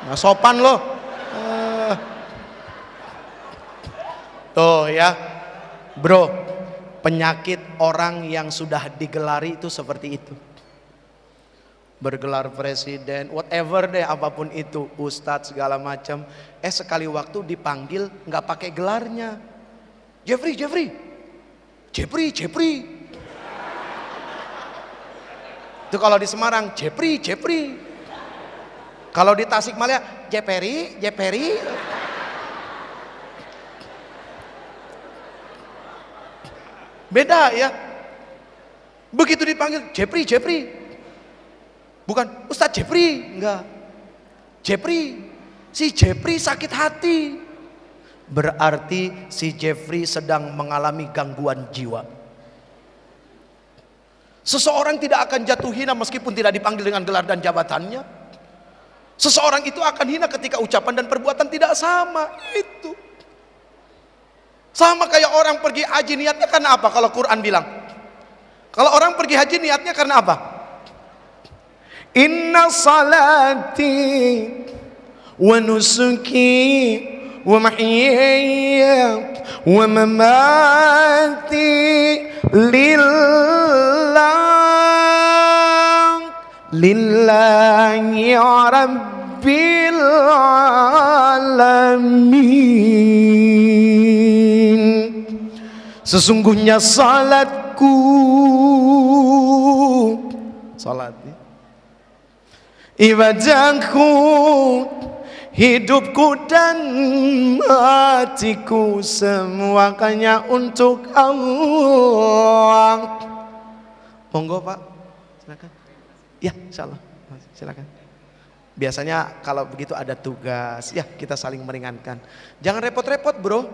B: Nggak sopan lo. Tuh ya, bro. Penyakit orang yang sudah digelari itu seperti itu. Bergelar presiden, whatever deh, apapun itu, ustadz segala macam. Sekali waktu dipanggil nggak pakai gelarnya. Jeffrey. Itu kalau di Semarang, Jeffrey. Kalau di Tasikmalaya, Jeperi. Beda ya. Begitu dipanggil Jeffrey. Bukan Ustadz Jeffrey, enggak. Jeffrey. Si Jeffrey sakit hati. Berarti si Jeffrey sedang mengalami gangguan jiwa. Seseorang tidak akan jatuh hina meskipun tidak dipanggil dengan gelar dan jabatannya. Seseorang itu akan hina ketika ucapan dan perbuatan tidak sama. Itu sama kayak orang pergi haji, niatnya karena apa? Kalau Quran bilang, kalau orang pergi haji niatnya karena apa? Inna salati wa nusuki wa mahyaya wa mamati lillahi rabbil alamin. Sesungguhnya salatku, ibadahku, hidupku dan matiku semuanya untuk Allah. Monggo Pak, silakan. Ya, insyaallah, silakan. Biasanya kalau begitu ada tugas, ya kita saling meringankan. Jangan repot-repot bro.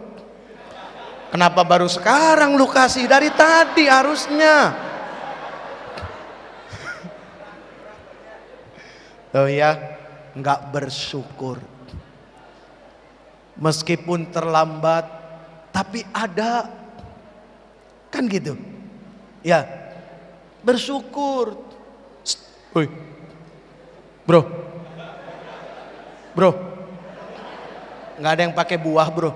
B: Kenapa baru sekarang lu kasih? Dari tadi harusnya. Oh ya, nggak bersyukur. Meskipun terlambat, tapi ada, kan gitu. Ya, bersyukur. Woi, bro, nggak ada yang pakai buah bro.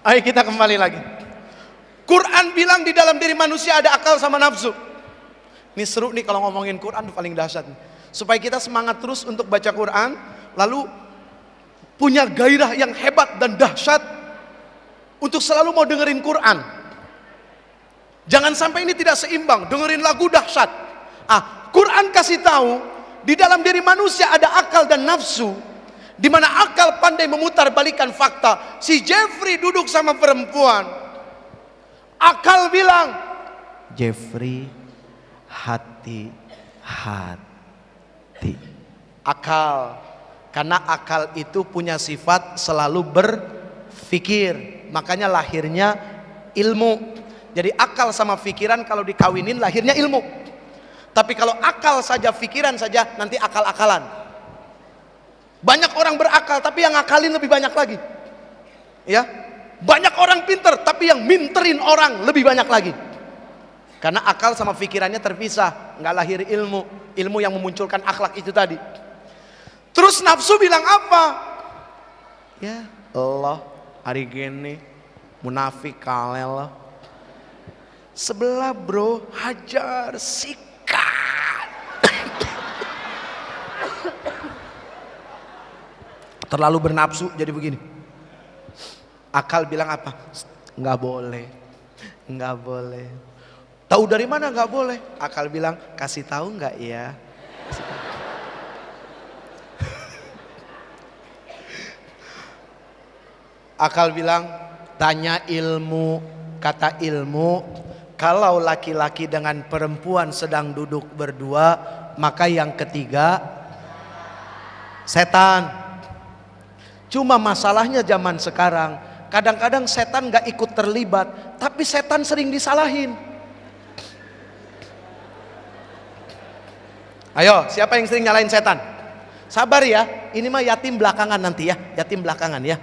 B: Ayo kita kembali lagi. Quran bilang di dalam diri manusia ada akal sama nafsu. Ini seru nih kalau ngomongin Quran, paling dahsyat nih. Supaya kita semangat terus untuk baca Quran, lalu punya gairah yang hebat dan dahsyat untuk selalu mau dengerin Quran. Jangan sampai ini tidak seimbang, dengerin lagu dahsyat. Quran kasih tahu di dalam diri manusia ada akal dan nafsu, di mana akal pandai memutar balikan fakta. Si Jeffrey duduk sama perempuan, akal bilang, Jeffrey, hati-hati. Akal, karena akal itu punya sifat selalu berpikir, makanya lahirnya ilmu. Jadi akal sama pikiran kalau dikawinin lahirnya ilmu. Tapi kalau akal saja, pikiran saja, nanti akal-akalan. Banyak orang berakal, tapi yang ngakalin lebih banyak lagi. Ya, banyak orang pinter, tapi yang minterin orang lebih banyak lagi. Karena akal sama pikirannya terpisah, nggak lahir ilmu. Ilmu yang memunculkan akhlak itu tadi. Terus nafsu bilang apa? Ya Allah, hari gini munafik kalel. Sebelah bro, hajar, sikat. Terlalu bernafsu jadi begini. Akal bilang apa? Nggak boleh, nggak boleh. Tahu dari mana nggak boleh? Akal bilang, kasih tahu nggak ya? Akal bilang, tanya ilmu. Kata ilmu, kalau laki-laki dengan perempuan sedang duduk berdua, maka yang ketiga setan. Cuma masalahnya zaman sekarang, kadang-kadang setan gak ikut terlibat, tapi setan sering disalahin. Ayo, siapa yang sering nyalahin setan? Sabar ya, ini mah yatim belakangan nanti ya, yatim belakangan ya.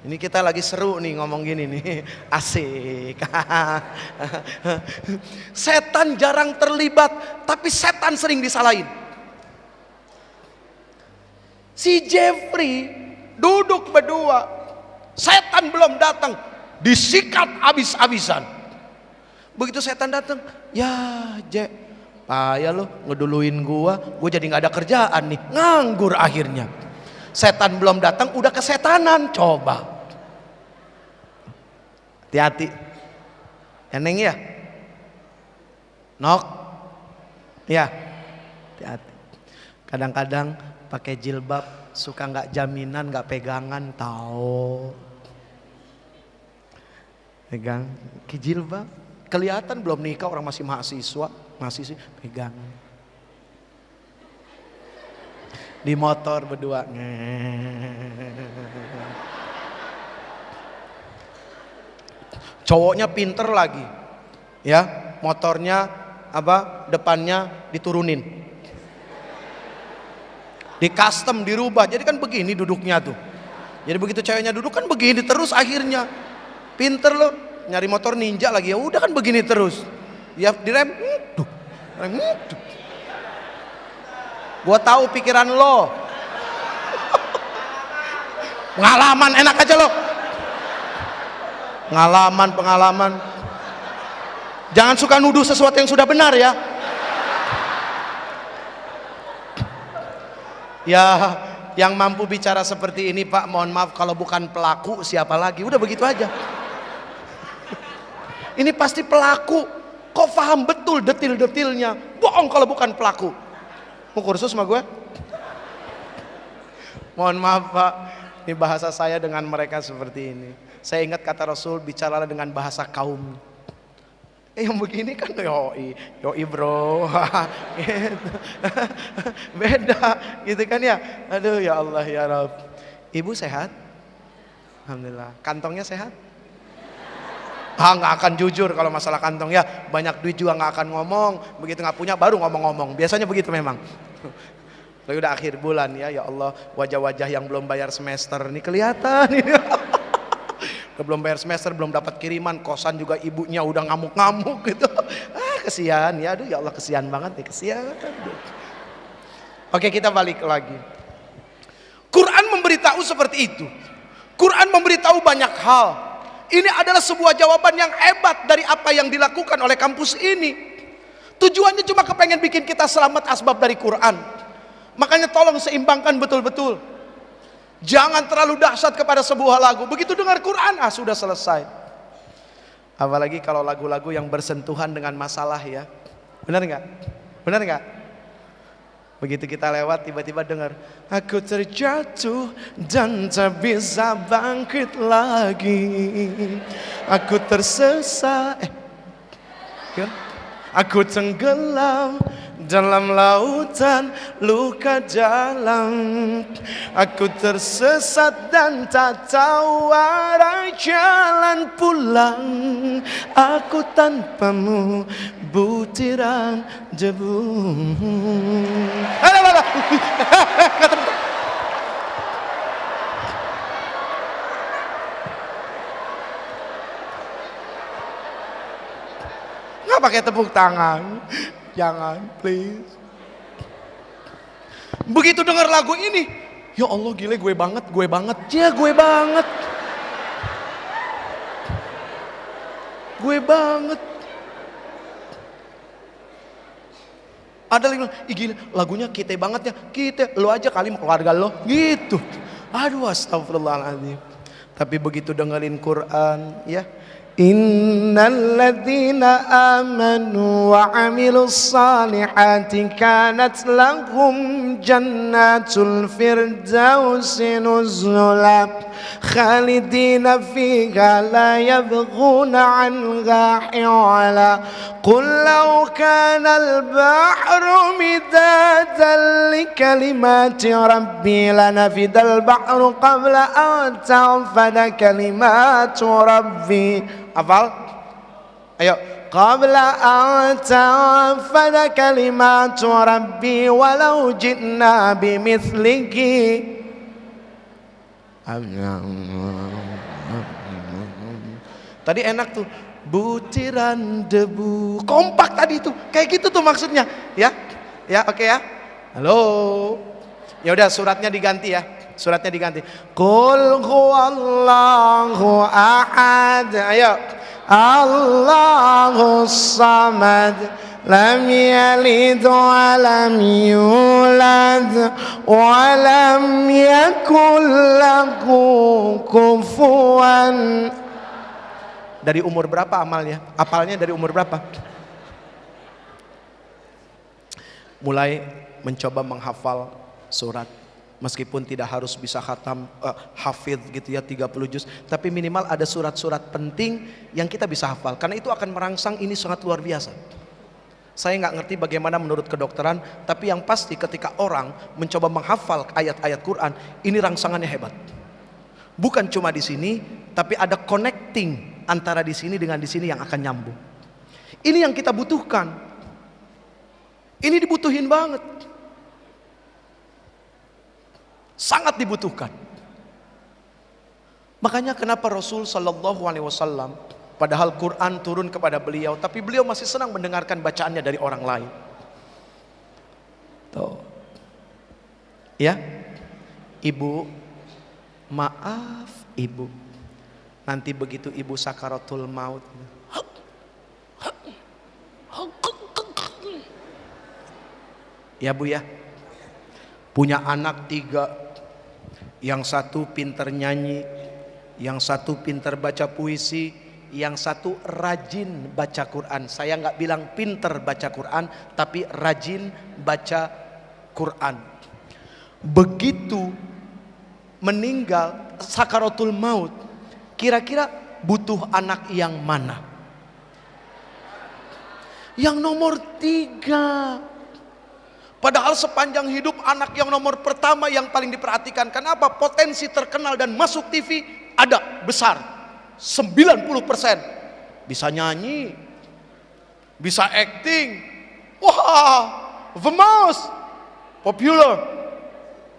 B: Ini kita lagi seru nih ngomong gini nih, asik. Setan jarang terlibat, tapi setan sering disalahin. Si Jeffrey duduk berdua, setan belum datang, disikat abis-abisan. Begitu setan datang, ya payah lo ngeduluin gua jadi nggak ada kerjaan nih, nganggur akhirnya. Setan belum datang udah kesetanan, coba. Hati-hati. Ya Neng ya? Nok? Ya, hati-hati. Kadang-kadang pakai jilbab suka nggak jaminan, nggak pegangan, tahu. Pegang ke jilbab, kelihatan belum nikah, orang masih mahasiswa, pegang. Di motor berdua. Cowoknya pinter lagi. Ya, motornya depannya diturunin. Di custom, dirubah. Jadi kan begini duduknya tuh. Jadi begitu ceweknya duduk kan begini terus akhirnya. Pinter loh, nyari motor ninja lagi. Ya udah kan begini terus. Ya direm, rem. Gua tahu pikiran lo. Pengalaman enak aja lo. Pengalaman. Jangan suka nuduh sesuatu yang sudah benar ya. Ya, yang mampu bicara seperti ini Pak, mohon maaf kalau bukan pelaku siapa lagi? Udah begitu aja. Ini pasti pelaku. Kok paham betul detil-detilnya? Bohong kalau bukan pelaku. Mau kursus sama gue? Mohon maaf Pak, ini bahasa saya dengan mereka seperti ini. Saya ingat kata Rasul, bicaralah dengan bahasa kaum. Yang begini kan yoi bro. Gitu. Beda gitu kan ya. Aduh ya Allah ya Rabb. Ibu sehat? Alhamdulillah. Kantongnya sehat? Nggak akan jujur kalau masalah kantong ya. Banyak duit juga nggak akan ngomong. Begitu nggak punya baru ngomong-ngomong. Biasanya begitu memang. Tapi udah akhir bulan ya, ya Allah, wajah-wajah yang belum bayar semester ini kelihatan ini. Belum bayar semester, belum dapat kiriman, kosan juga ibunya udah ngamuk-ngamuk gitu. Kesian ya, aduh ya Allah, kesian banget nih, kesian. Oke, kita balik lagi. Quran memberitahu seperti itu. Quran memberitahu banyak hal. Ini adalah sebuah jawaban yang hebat dari apa yang dilakukan oleh kampus ini. Tujuannya cuma kepengen bikin kita selamat asbab dari Quran. Makanya tolong seimbangkan betul-betul. Jangan terlalu dahsyat kepada sebuah lagu. Begitu dengar Quran, sudah selesai. Apalagi kalau lagu-lagu yang bersentuhan dengan masalah ya. Benar nggak? Benar nggak? Begitu kita lewat tiba-tiba dengar, aku terjatuh dan tak bisa bangkit lagi. Aku tersesat. Aku tenggelam dalam lautan luka dalam. Aku tersesat dan tak tahu arah jalan pulang. Aku tanpamu butiran debu. Nggak pakai tepuk tangan. Jangan, please. Begitu dengar lagu ini, ya Allah gile, gue banget. Ya gue banget. Gue banget. Ada lagi bilang, ih gila, lagunya kita banget ya. Kita, lo aja kali keluarga lo. Gitu. Aduh, astagfirullahaladzim. Tapi begitu dengerin Quran, ya. Innal ladzina amanu wa amilus salihati kanat lahum jannatul firdausi nuzula khalidina fiha la yabghuna anha hiwala qul law kana al-bahru midadan li kalimati rabbi lanafidal bahru qabla an tanfada kalimatu rabbi. Hafal? Ayo. Qabla an tanfada kalimatu rabbi walau ji'na bimithlihi. Tadi enak tuh, butiran debu. Kompak tadi tuh, kayak gitu tuh maksudnya, ya. Ya, oke ya. Halo. Ya udah, suratnya diganti ya. Suratnya diganti. Qul huwallahu ahad. Ayo. Allahus samad. Lam yalid wa lam yulad wa lam yakul lahu kufuwan. Dari umur berapa amalnya? Apalnya dari umur berapa? Mulai mencoba menghafal surat. Meskipun tidak harus bisa khatam hafidh gitu ya 30 juz, tapi minimal ada surat-surat penting yang kita bisa hafal, karena itu akan merangsang ini sangat luar biasa. Saya nggak ngerti bagaimana menurut kedokteran, tapi yang pasti ketika orang mencoba menghafal ayat-ayat Quran, ini rangsangannya hebat. Bukan cuma di sini, tapi ada connecting antara di sini dengan di sini yang akan nyambung. Ini yang kita butuhkan. Ini dibutuhin banget. Sangat dibutuhkan. Makanya kenapa Rasul Sallallahu Alaihi Wasallam, padahal Quran turun kepada beliau, tapi beliau masih senang mendengarkan bacaannya dari orang lain. Tuh. Ya, ibu, maaf ibu. Nanti begitu ibu sakaratul maut, ya bu ya, punya anak 3. Yang satu pinter nyanyi, yang satu pinter baca puisi, yang satu rajin baca Quran. Saya nggak bilang pinter baca Quran, tapi rajin baca Quran. Begitu meninggal sakaratul maut, kira-kira butuh anak yang mana? Yang nomor 3. Padahal sepanjang hidup anak yang nomor pertama yang paling diperhatikan. Kenapa? Potensi terkenal dan masuk TV ada besar 90%. bisa nyanyi, bisa acting. Wah, famous, popular.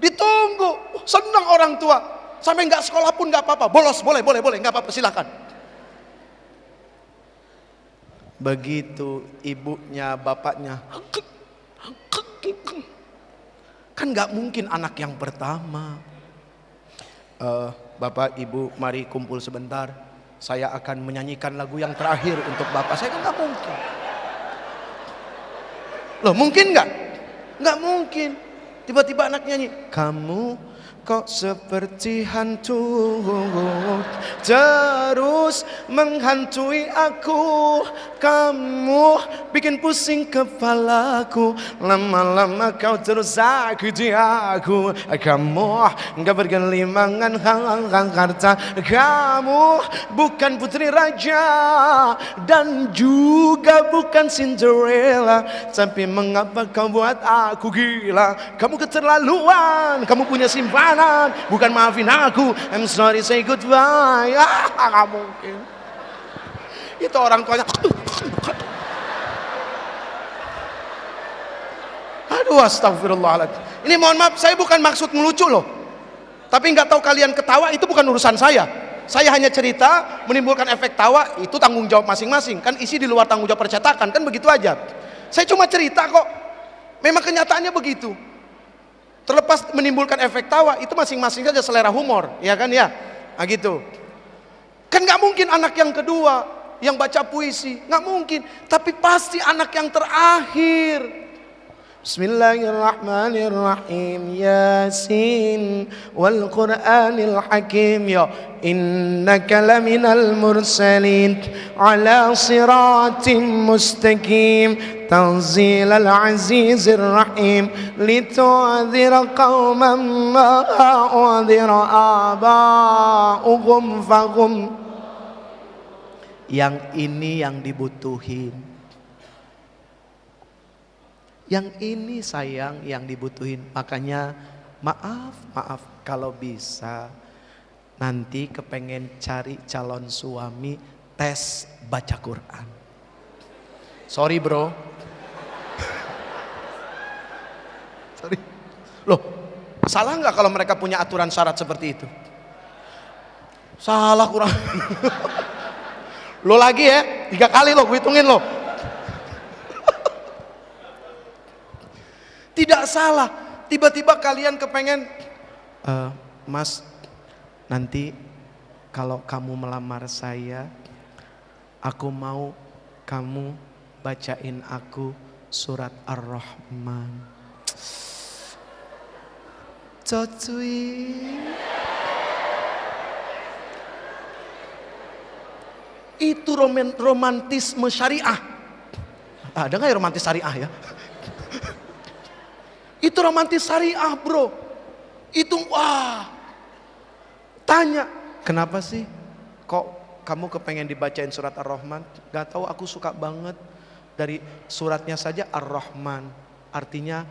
B: Ditunggu, senang orang tua. Sampai nggak sekolah pun nggak apa-apa, bolos boleh, nggak apa-apa, silakan. Begitu ibunya, bapaknya, kan nggak mungkin anak yang pertama. Bapak, ibu, mari kumpul sebentar. Saya akan menyanyikan lagu yang terakhir untuk bapak. Saya kan nggak mungkin. Loh, mungkin nggak? Nggak mungkin. Tiba-tiba anak nyanyi, kamu kok seperti hantu terus menghantui aku, kamu bikin pusing kepalaku, lama-lama kau terus sakiti aku, kamu gak bergelimangan harta, kamu bukan putri raja dan juga bukan Cinderella, tapi mengapa kau buat aku gila? Kamu keterlaluan, kamu punya simpanan, bukan maafin aku. I'm sorry, say goodbye. Gak mungkin. Itu orang tuanya. Aduh, astagfirullahaladzim. Ini mohon maaf, saya bukan maksud ngelucu loh. Tapi nggak tahu kalian ketawa, itu bukan urusan saya. Saya hanya cerita, menimbulkan efek tawa, itu tanggung jawab masing-masing. Kan isi di luar tanggung jawab percetakan, kan begitu aja. Saya cuma cerita kok. Memang kenyataannya begitu. Terlepas menimbulkan efek tawa, itu masing-masing saja selera humor, ya kan ya? Nah gitu. Kan nggak mungkin anak yang kedua yang baca puisi, nggak mungkin. Tapi pasti anak yang terakhir. Bismillahirrahmanirrahim. Yasin wal Qur'anil Hakim. Ya innaka laminal mursalin ala siratim mustaqim. تنزيل العزيز الرحيم لتنذر قوما ما أنذر آباؤهم فهم. Yang ini yang dibutuhin. Yang ini sayang yang dibutuhin. Makanya maaf kalau bisa nanti kepengen cari calon suami, tes baca Quran. Sorry bro. Sorry. Loh, salah nggak kalau mereka punya aturan syarat seperti itu? Salah kurang. Lo lagi ya, 3 kali lo, gue hitungin lo. Tidak salah. Tiba-tiba kalian kepengen, Mas, nanti kalau kamu melamar saya, aku mau kamu bacain aku surat Ar-Rahman. Cocui. Itu romantisme syariah. Ada nggak ya romantis syariah ya? Itu romantis syariah bro. Itu wah. Tanya, kenapa sih kok kamu kepengen dibacain surat Ar-Rahman? Gak tahu, aku suka banget. Dari suratnya saja Ar-Rahman. Artinya,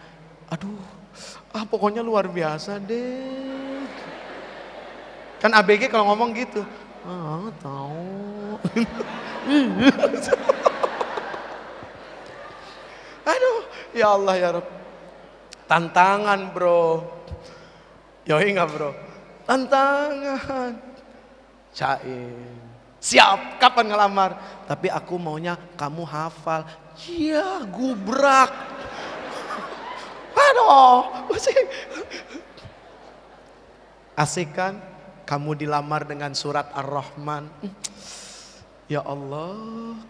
B: aduh, pokoknya luar biasa deh. Kan ABG kalau ngomong gitu. Tahu. Aduh, ya Allah ya Rabb. Tantangan bro. Yoi nggak bro? Tantangan. Cain. Siap, kapan ngelamar? Tapi aku maunya kamu hafal. Ya, gubrak. Aduh, asik kan? Kamu dilamar dengan surat Ar-Rahman. Ya Allah,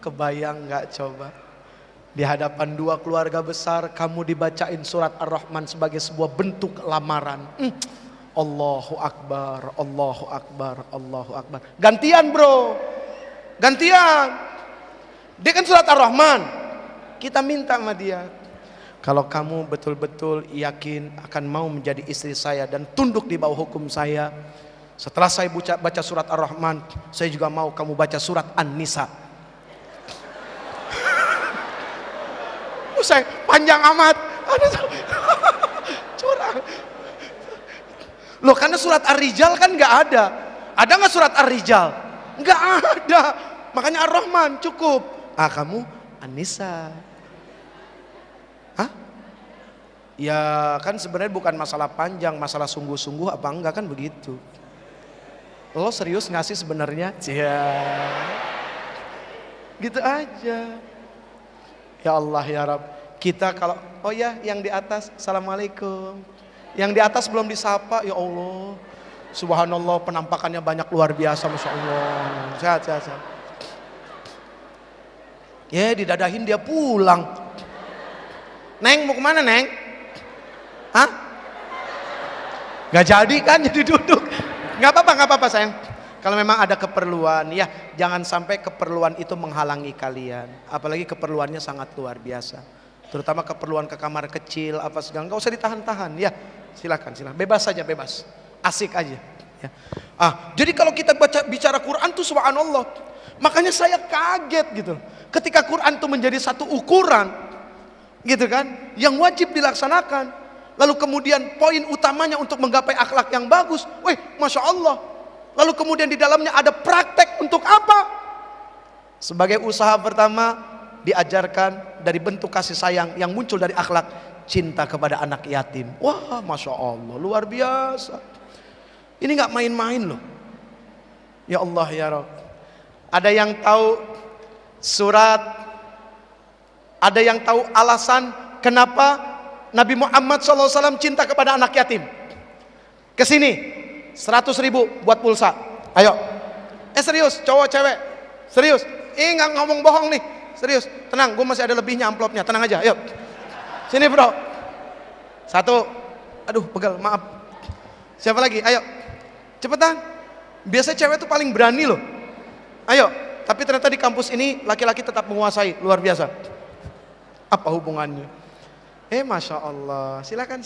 B: kebayang nggak coba? Di hadapan 2 keluarga besar, kamu dibacain surat Ar-Rahman sebagai sebuah bentuk lamaran. Allahu Akbar, Allahu Akbar, Allahu Akbar. Gantian bro, gantian. Dia kan surat Ar-Rahman. Kita minta sama dia. Kalau kamu betul-betul yakin akan mau menjadi istri saya dan tunduk di bawah hukum saya. Setelah saya baca surat Ar-Rahman, saya juga mau kamu baca surat An-Nisa. Saya panjang amat. Curang. Loh, karena surat Ar-Rijal kan nggak ada. Ada nggak surat Ar-Rijal? Nggak ada. Makanya Ar-Rahman cukup. Kamu An-Nisa. Hah? Ya kan sebenarnya bukan masalah panjang, masalah sungguh-sungguh apa enggak kan begitu. Lo serius ngasih sebenarnya? Iya. Gitu aja. Ya Allah ya Rabb. Kita kalau, oh ya yang di atas, Assalamualaikum. Yang di atas belum disapa, ya Allah. Subhanallah, penampakannya banyak luar biasa, Masya Allah. Sehat. Ya didadahin dia pulang. Neng mau kemana Neng? Hah? Gak jadi kan jadi duduk. Gak apa-apa sayang. Kalau memang ada keperluan, ya jangan sampai keperluan itu menghalangi kalian. Apalagi keperluannya sangat luar biasa. Terutama keperluan ke kamar kecil, apa segala. Gak usah ditahan-tahan, ya silakan. Bebas saja, bebas. Asik aja. Ya. Jadi kalau kita bicara Quran tuh subhanallah. Makanya saya kaget gitu. Ketika Quran itu menjadi satu ukuran, gitu kan, yang wajib dilaksanakan. Lalu kemudian poin utamanya untuk menggapai akhlak yang bagus. Wih, Masya Allah. Lalu kemudian di dalamnya ada praktek untuk apa? Sebagai usaha pertama diajarkan dari bentuk kasih sayang yang muncul dari akhlak cinta kepada anak yatim. Wah, Masya Allah, luar biasa. Ini gak main-main loh. Ya Allah ya Rabb. Ada yang tahu surat, ada yang tahu alasan kenapa Nabi Muhammad SAW cinta kepada anak yatim? Kesini 100.000 buat pulsa. Ayo. Serius, cowok cewek. Serius. Nggak ngomong bohong nih. Serius. Tenang, gue masih ada lebihnya amplopnya. Tenang aja. Ayo. Sini bro. 1. Aduh, pegal. Maaf. Siapa lagi? Ayo. Cepetan. Biasanya cewek tuh paling berani loh. Ayo. Tapi ternyata di kampus ini laki-laki tetap menguasai. Luar biasa. Apa hubungannya? Masya Allah. Silakan.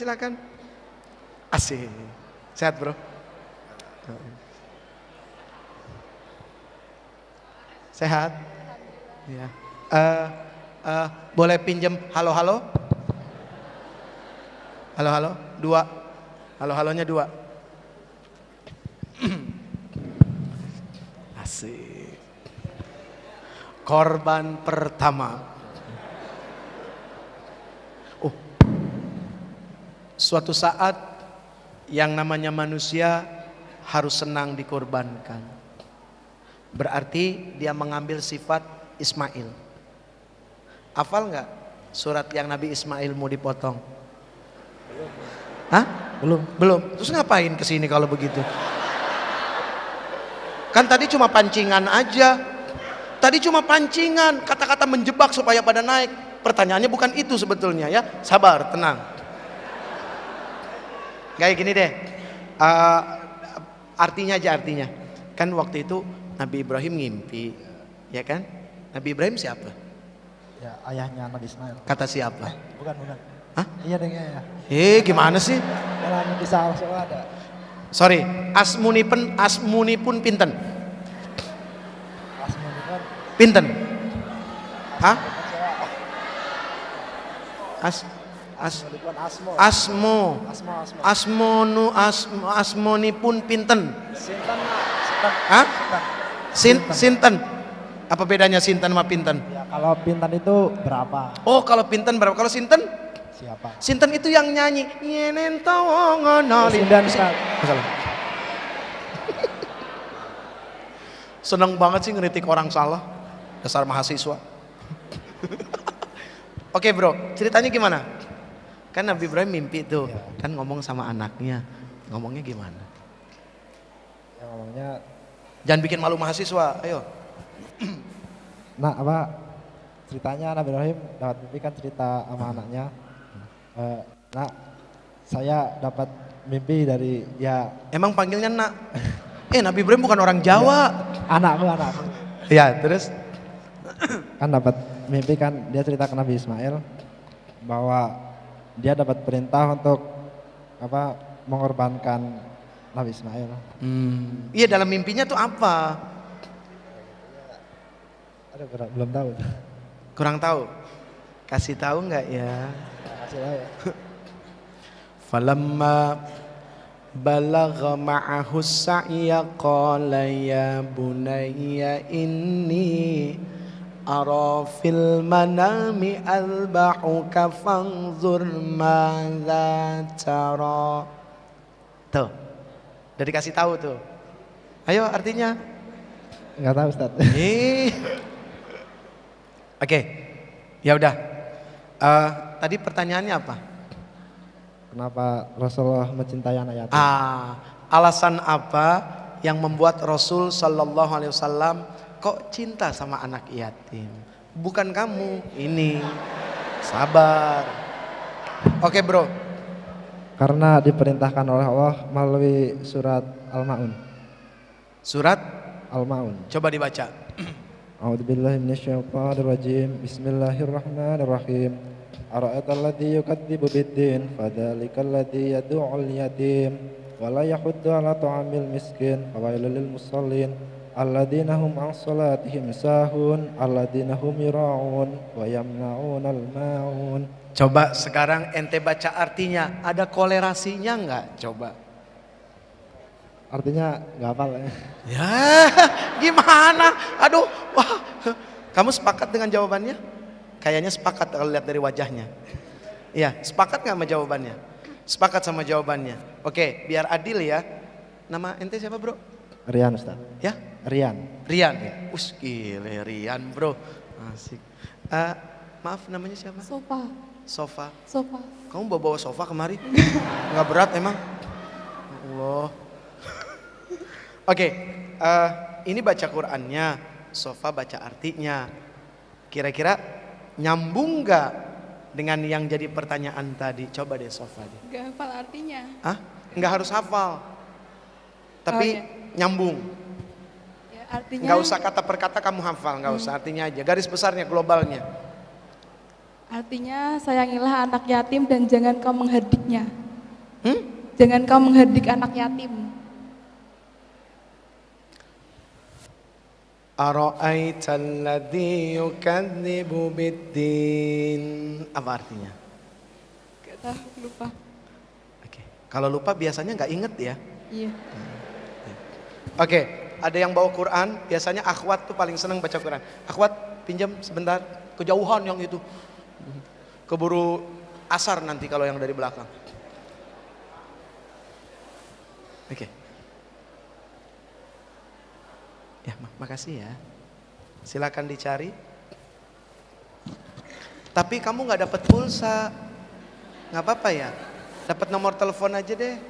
B: Asik. Sehat bro. Sehat? Ya. Boleh pinjem halo? Halo? 2. Halo-halonya 2. Asik. Korban pertama. Suatu saat yang namanya manusia harus senang dikorbankan. Berarti dia mengambil sifat Ismail. Hafal nggak surat yang Nabi Ismail mau dipotong? Hah? Belum. Terus ngapain kesini kalau begitu? Kan tadi cuma pancingan aja. Kata-kata menjebak supaya pada naik. Pertanyaannya bukan itu sebetulnya ya. Sabar, tenang. Kayak gini deh. Artinya. Kan waktu itu Nabi Ibrahim ngimpi, ya kan? Nabi Ibrahim siapa?
C: Ya, ayahnya Nabi Ismail.
B: Kata siapa?
C: Bukan.
B: Hah?
C: Iya deh ya.
B: Gimana sih?
C: Dalam kisah Rasul ada.
B: Sorry, asmuni pun pinten? Pinten? Hah? Asmoni pun pinten?
C: Sinten.
B: Hah? Sinten. Apa bedanya sinten sama pinten?
C: Ya, kalau pinten itu berapa?
B: Oh, kalau pinten berapa? Kalau sinten?
C: Siapa?
B: Sinten itu yang nyanyi. Nyenen tawongonolin. Salah. Seneng banget sih ngeritik orang salah. Dasar mahasiswa. Oke bro, ceritanya gimana? Kan Nabi Ibrahim mimpi tuh,
C: ya.
B: Kan ngomong sama anaknya. Ngomongnya gimana?
C: Ya ngomongnya,
B: jangan bikin malu mahasiswa, ayo.
C: nah apa ceritanya Nabi Ibrahim dapat mimpi kan cerita sama anaknya. Nak, saya dapat mimpi dari ya.
B: Emang panggilnya nak? Nabi Ibrahim bukan orang Jawa.
C: Ya, anakku.
B: Ya terus?
C: Kan dapat mimpi kan dia cerita ke Nabi Ismail bahwa dia dapat perintah untuk apa mengorbankan Nabi Ismail.
B: Iya dalam mimpinya tuh apa?
C: Aduh, belum tahu.
B: Kurang tahu. Kasih tahu nggak ya?
C: Kasih tahu ya.
B: Falamma balagha ma'ahu sa'ya qala ya bunayya inni ara fil manami albahuka fanzur madza tara. Tuh, udah dikasih tahu tuh. Ayo artinya.
C: Enggak tahu Ustaz.
B: Oke, ya udah. Tadi pertanyaannya apa?
C: Kenapa Rasulullah mencintai anak yatim?
B: Alasan apa yang membuat Rasul Sallallahu Alaihi Wasallam kok cinta sama anak yatim? Bukan kamu, ini. Sabar. Oke bro.
C: Karena diperintahkan oleh Allah melalui surat Al-Maun.
B: Surat
C: Al-Maun.
B: coba dibaca.
C: A'udzubillahi minasyaitonirrajim. Bismillahirrahmanirrahim. Ara'aital ladzi yukadzibu biddin fadzalikal ladzi yad'ul yatim wa la yahuddu 'ala ta'amil miskin fawailul lil musallin alladzina hum 'an salatihim sahun alladzina hum yura'un wa yamna'unal ma'un.
B: Coba sekarang ente baca artinya, ada kolerasinya enggak? Coba.
C: Artinya enggak hafal ya.
B: Ya, gimana? Aduh, wah. Kamu sepakat dengan jawabannya? Kayaknya sepakat kalau lihat dari wajahnya. Iya, sepakat nggak sama jawabannya? Sepakat sama jawabannya. Oke, biar adil ya. Nama ente siapa bro?
C: Rian Ustaz.
B: Ya?
C: Rian.
B: Rian. Gile Rian bro. Asik. Maaf namanya siapa?
D: Sofa.
B: Sofa.
D: Sofa.
B: Kamu bawa sofa kemari? Nggak berat emang? Allah. Oke, ini baca Qur'annya, Sofa baca artinya. Kira-kira nyambung nggak dengan yang jadi pertanyaan tadi? Coba deh Sofa deh.
D: Gak hafal artinya.
B: Nggak harus hafal, tapi nyambung.
D: Ya, artinya.
B: Nggak usah kata per kata kamu hafal, nggak usah, artinya aja. Garis besarnya, globalnya.
D: Artinya sayangilah anak yatim dan jangan kau mengherdiknya. Jangan kau mengherdik anak yatim.
B: Ara'aital ladzi yukadzibu biddin. Apa artinya?
D: Gak tahu, lupa.
B: Oke. Kalau lupa biasanya nggak inget ya.
D: Iya.
B: Oke, ada yang bawa Quran, biasanya akhwat tuh paling seneng baca Quran. Akhwat pinjam sebentar, kejauhan yang itu. Keburu asar nanti kalau yang dari belakang. Oke. Ya, makasih ya. Silakan dicari. Tapi kamu nggak dapat pulsa, nggak apa-apa ya. Dapat nomor telepon aja deh.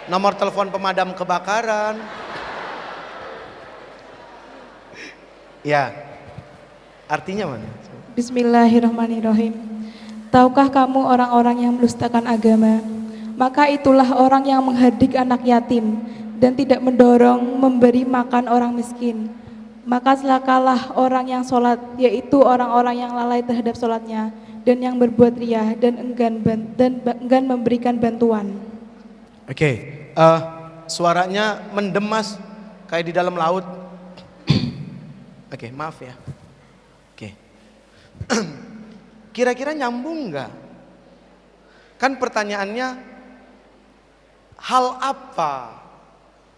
B: Nomor telepon pemadam kebakaran. Ya. Artinya mana?
D: Bismillahirrahmanirrahim. Tahukah kamu orang-orang yang mendustakan agama? Maka itulah orang yang menghardik anak yatim dan tidak mendorong memberi makan orang miskin. Maka celakalah orang yang sholat, yaitu orang-orang yang lalai terhadap sholatnya dan yang berbuat riya dan enggan memberikan bantuan.
B: Oke, suaranya mendemas kayak di dalam laut. Oke, maaf ya. Oke. Kira-kira nyambung nggak? Kan pertanyaannya, hal apa,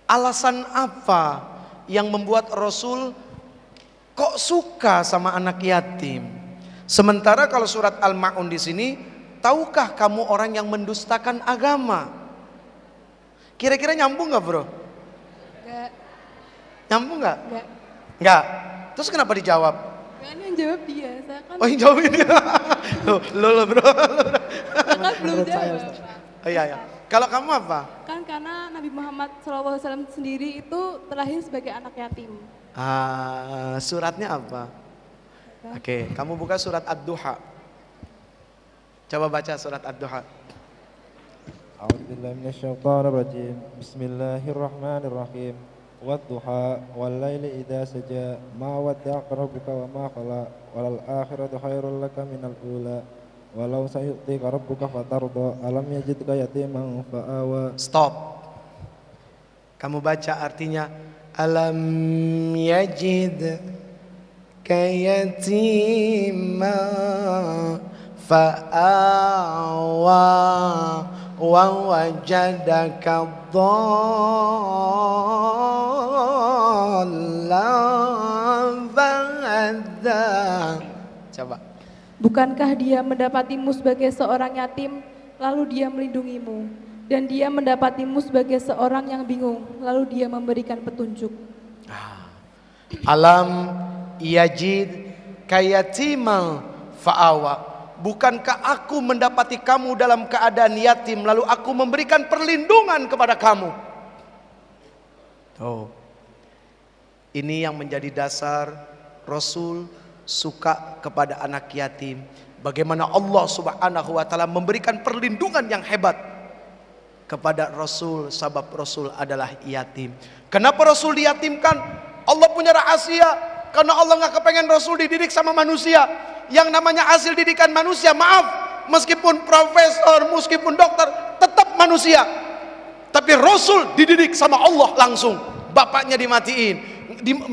B: alasan apa yang membuat Rasul kok suka sama anak yatim? Sementara kalau surat Al-Maun di sini, tahukah kamu orang yang mendustakan agama? Kira-kira nyambung nggak bro?
D: Enggak.
B: Nyambung nggak?
D: Enggak.
B: Nggak. Terus kenapa dijawab?
D: Kan yang jawab dia, saya kan.
B: Oh yang jawab ini. Lo bro.
D: Saya kan belum
C: Menurut saya,
D: jawab.
B: Oh iya ya. Kalau kamu apa?
D: Kan karena Nabi Muhammad SAW sendiri itu terlahir sebagai anak yatim.
B: Suratnya apa? Oke, kamu buka surat Ad-Duha. Coba baca surat Ad-Duha.
C: A'udzubillahi minasyaitonirrajim. Bismillahirrahmanirrahim. Wadduha wallaili idza saja ma wadda'aka rabbuka wa ma qala walal akhiratu khairul laka minal ula walau sayu'tika rabbuka fatarda alam yajidka yatiman fa'awa.
B: Stop. Kamu baca artinya alam yajid kayatima fa'awa wa wajadaka dhallan fahada. Coba.
D: Bukankah dia mendapatimu sebagai seorang yatim, lalu dia melindungimu, dan dia mendapatimu sebagai seorang yang bingung, lalu dia memberikan petunjuk.
B: Alam yajid kayatimal fa'awa. Bukankah aku mendapati kamu dalam keadaan yatim, lalu aku memberikan perlindungan kepada kamu. Oh, ini yang menjadi dasar Rasul suka kepada anak yatim. Bagaimana Allah Subhanahu wa taala memberikan perlindungan yang hebat kepada Rasul, sebab Rasul adalah yatim. Kenapa Rasul diyatimkan? Allah punya rahasia. Karena Allah nggak kepengen Rasul dididik sama manusia. Yang namanya hasil didikan manusia, maaf, meskipun profesor, meskipun dokter, tetap manusia. Tapi Rasul dididik sama Allah langsung. Bapaknya dimatiin,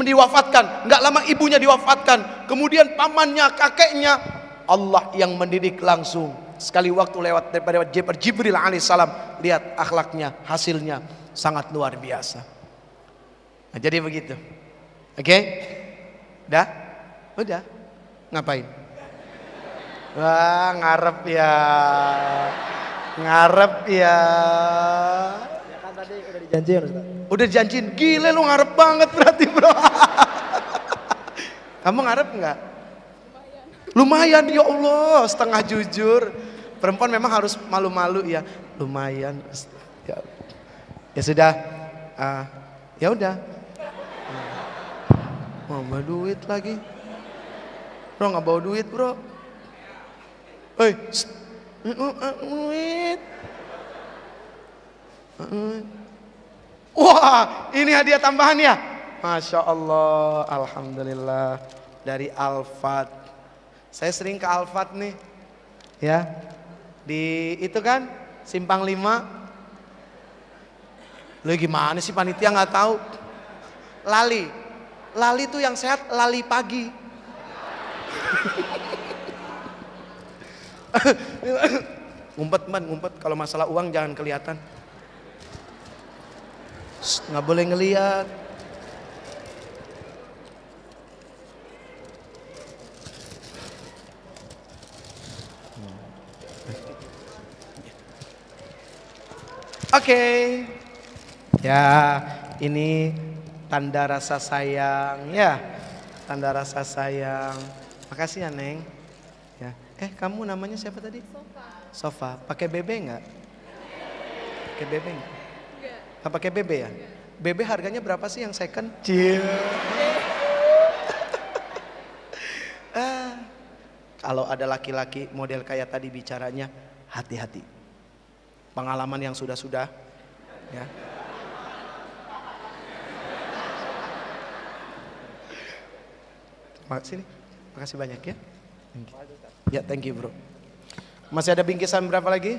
B: diwafatkan, nggak lama ibunya diwafatkan, kemudian pamannya, kakeknya, Allah yang mendidik langsung. Sekali waktu lewat daripada Jibril alaihissalam, lihat akhlaknya, hasilnya sangat luar biasa. Nah, jadi begitu. Oke? Udah? Udah? Ngapain? Wah, ngarep ya. Ngarep ya.
C: Ya kan tadi udah dijanjiin Ustaz.
B: Udah dijanjiin. Gile lu ngarep banget berarti, bro. Kamu ngarep nggak? Lumayan ya Allah, setengah jujur. Perempuan memang harus malu-malu ya. Lumayan. Ya sudah. Ya udah. Mau duit lagi. Bro nggak bawa duit bro. Hei, duit. Wah, ini hadiah tambahan ya. Masya Allah, alhamdulillah dari Alfat. Saya sering ke Alfat nih, ya di itu kan Simpang 5. Lu gimana sih panitia nggak tahu? Lali tuh yang sehat, lali pagi. Ngumpet, kalau masalah uang jangan kelihatan. Nggak boleh ngelihat. Oke. Ya, ini tanda rasa sayang ya. Tanda rasa sayang. Makasih ya, Neng. Ya. Kamu namanya siapa tadi? Sofa. Pakai BB enggak? Pakai BB enggak? Enggak pakai BB ya? BB harganya berapa sih yang second? Cie. Kalau ada laki-laki model kayak tadi bicaranya, hati-hati. Pengalaman yang sudah-sudah ya. Sini. Makasih banyak ya. Ya, thank you bro. Masih ada bingkisan berapa lagi?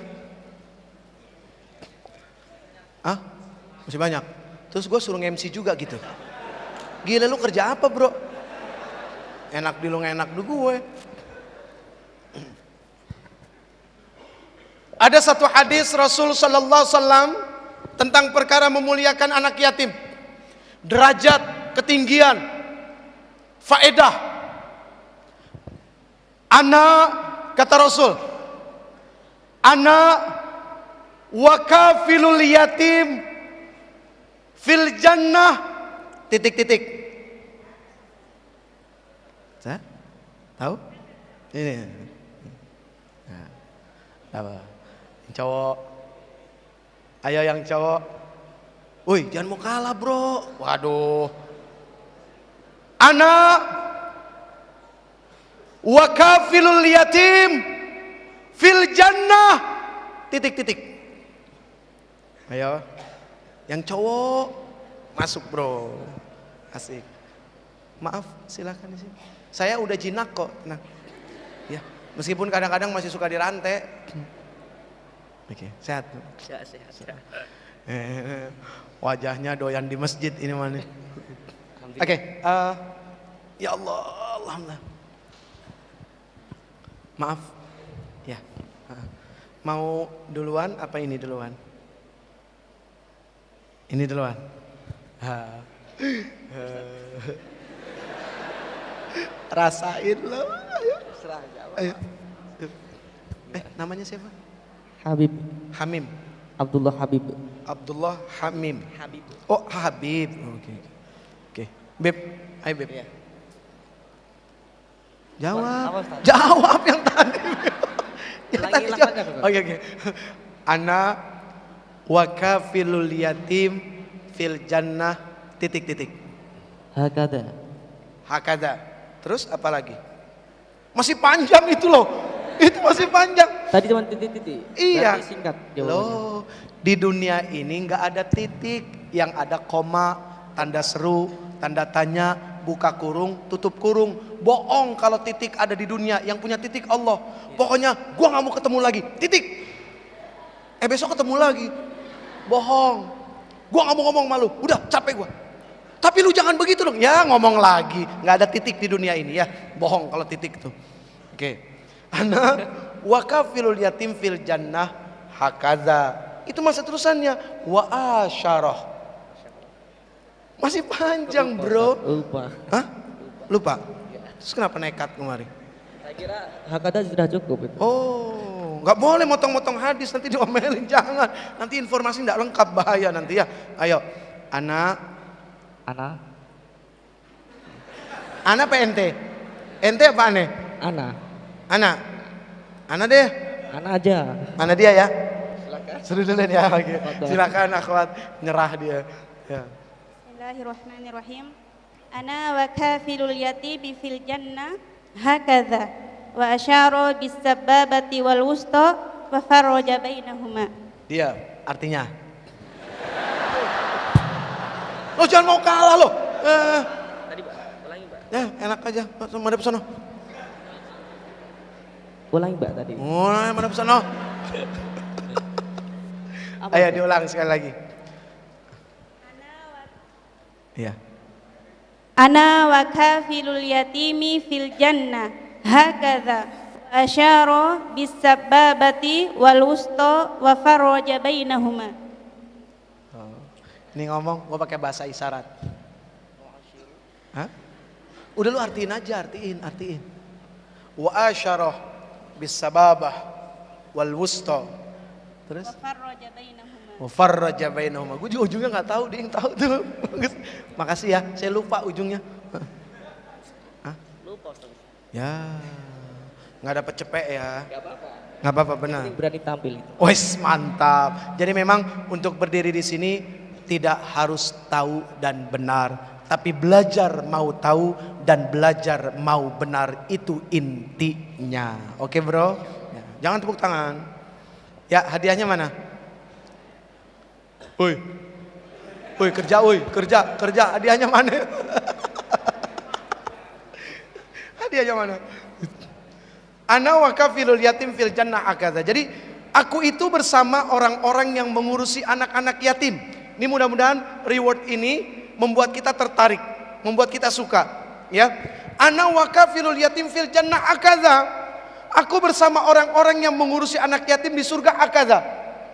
B: Masih banyak. Terus gue suruh MC juga gitu. Gila lu kerja apa bro? Enak di lu enak di gue. Ada satu hadis Rasul sallallahu alaihi wasallam tentang perkara memuliakan anak yatim. Derajat, ketinggian, faedah. Anak, kata Rasul, anak wakafilul yatim fil jannah titik-titik. Tahu? Ini. Nah, apa? Yang cowok. Ayo yang cowok. Woi, jangan mau kalah, bro. Waduh. Anak wakafilul yatim fil jannah titik-titik. Ayo. Yang cowok masuk, bro. Asik. Maaf, silakan di sini. Saya udah jinak kok. Nah. Ya, meskipun kadang-kadang masih suka dirantai. Oke, sehat. Sehat. Wajahnya doyan di masjid ini mana? Oke, ya Allah, alhamdulillah. Maaf, ya. Mau duluan apa ini duluan? Ini duluan. Rasain lo. Ayo. Namanya siapa?
E: Habib.
B: Hamim.
E: Abdullah Habib.
B: Abdullah Hamim.
E: Habib.
B: Oh, Habib. Oke. Oke. Beb, ayo Beb. Jawab. Jawab yang tadi. Yang tadi jawab. Oke. Ana wa kafilul yatim fil jannah titik.
E: Hakada.
B: Hakada. Terus apa lagi? Masih panjang itu loh. Itu masih panjang.
E: Tadi cuma titik-titik.
B: Iya.
E: Berarti singkat jawabannya.
B: Loh, di dunia ini nggak ada titik, yang ada koma, tanda seru, tanda tanya, buka kurung, tutup kurung. Bohong kalau titik ada di dunia, yang punya titik Allah. Pokoknya gua nggak mau ketemu lagi. Titik. Besok ketemu lagi. Bohong. Gua nggak mau ngomong malu. Udah capek gua. Tapi lu jangan begitu dong. Ya ngomong lagi. Nggak ada titik di dunia ini ya. Bohong kalau titik tuh. Oke. Ana wa kafilul yatim fil jannah hakaza. Itu masa terusannya. Wa asyarah. Masih panjang bro.
E: Lupa.
B: Hah? Lupa? Terus kenapa nekat kemarin?
E: Saya kira hakada sudah cukup itu.
B: Oh, nggak boleh motong-motong hadis, nanti diomelin, jangan. Nanti informasi nggak lengkap, bahaya nanti ya. Ayo, Ana apa ente? Ente apa ane? Ana deh.
E: Ana aja.
B: Mana dia ya? Silakan. Suruh dulu ya. Oke. Silakan akhwat, nyerah dia. Ya.
F: Bismillahirrahmanirrahim. Ana wa kafilul yatimi fil jannah hakadha wa asyara bis sababati wal wusta wa farraja bainahuma.
B: Dia artinya. Lo jangan mau kalah lo.
E: Tadi Pak, ulangi Pak.
B: Ya, enak aja. Madep sono.
E: Ulangi Pak tadi.
B: Oh, madep sono. Ayo diulang sekali lagi. Iya.
F: Ana wa kafilul yatimi fil jannah hakadha asyara bis sababati wal wusta wa farraja bainahuma.
B: Ini ngomong, gue pakai bahasa isyarat. Hah? Udah lu artiin aja, artiin. Wa asyarah bis sababah wal wusta. Terus? Wa farraja bainahuma. Gue juga ujungnya nggak tahu, dia yang tahu tuh. Makasih ya, saya lupa ujungnya. Hah?
E: Lupa Ustaz.
B: Ya, nggak dapat cepet ya.
E: Enggak apa-apa.
B: Nggak apa-apa, benar.
E: Berani tampil itu.
B: Wes mantap. Jadi memang untuk berdiri di sini tidak harus tahu dan benar, tapi belajar mau tahu dan belajar mau benar, itu intinya. Oke bro? Ya, jangan tepuk tangan. Ya, hadiahnya mana? Woi, kerja, hadiahnya mana? Hadiahnya mana? Ana wa kafilul yatim fil jannah akadha. Jadi aku itu bersama orang-orang yang mengurusi anak-anak yatim. Ini mudah-mudahan reward ini membuat kita tertarik, membuat kita suka, ya. Ana wa kafilul yatim fil jannah akadha. Aku bersama orang-orang yang mengurusi anak yatim di surga akadha.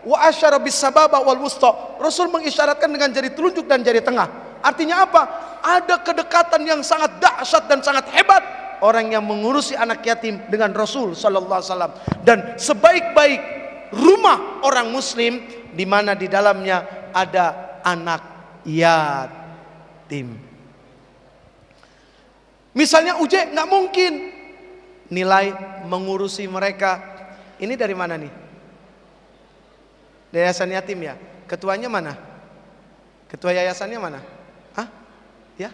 B: Wa asyara bis sababa wal wusta. Rasul mengisyaratkan dengan jari telunjuk dan jari tengah. Artinya apa? Ada kedekatan yang sangat dahsyat dan sangat hebat orang yang mengurusi anak yatim dengan Rasul sallallahu alaihi wasallam. Dan sebaik-baik rumah orang muslim di mana di dalamnya ada anak yatim. Misalnya Uje nggak mungkin nilai mengurusi mereka. Ini dari mana nih? Yayasan yatim ya. Ketuanya mana? Ketua yayasannya mana? Hah? Ya?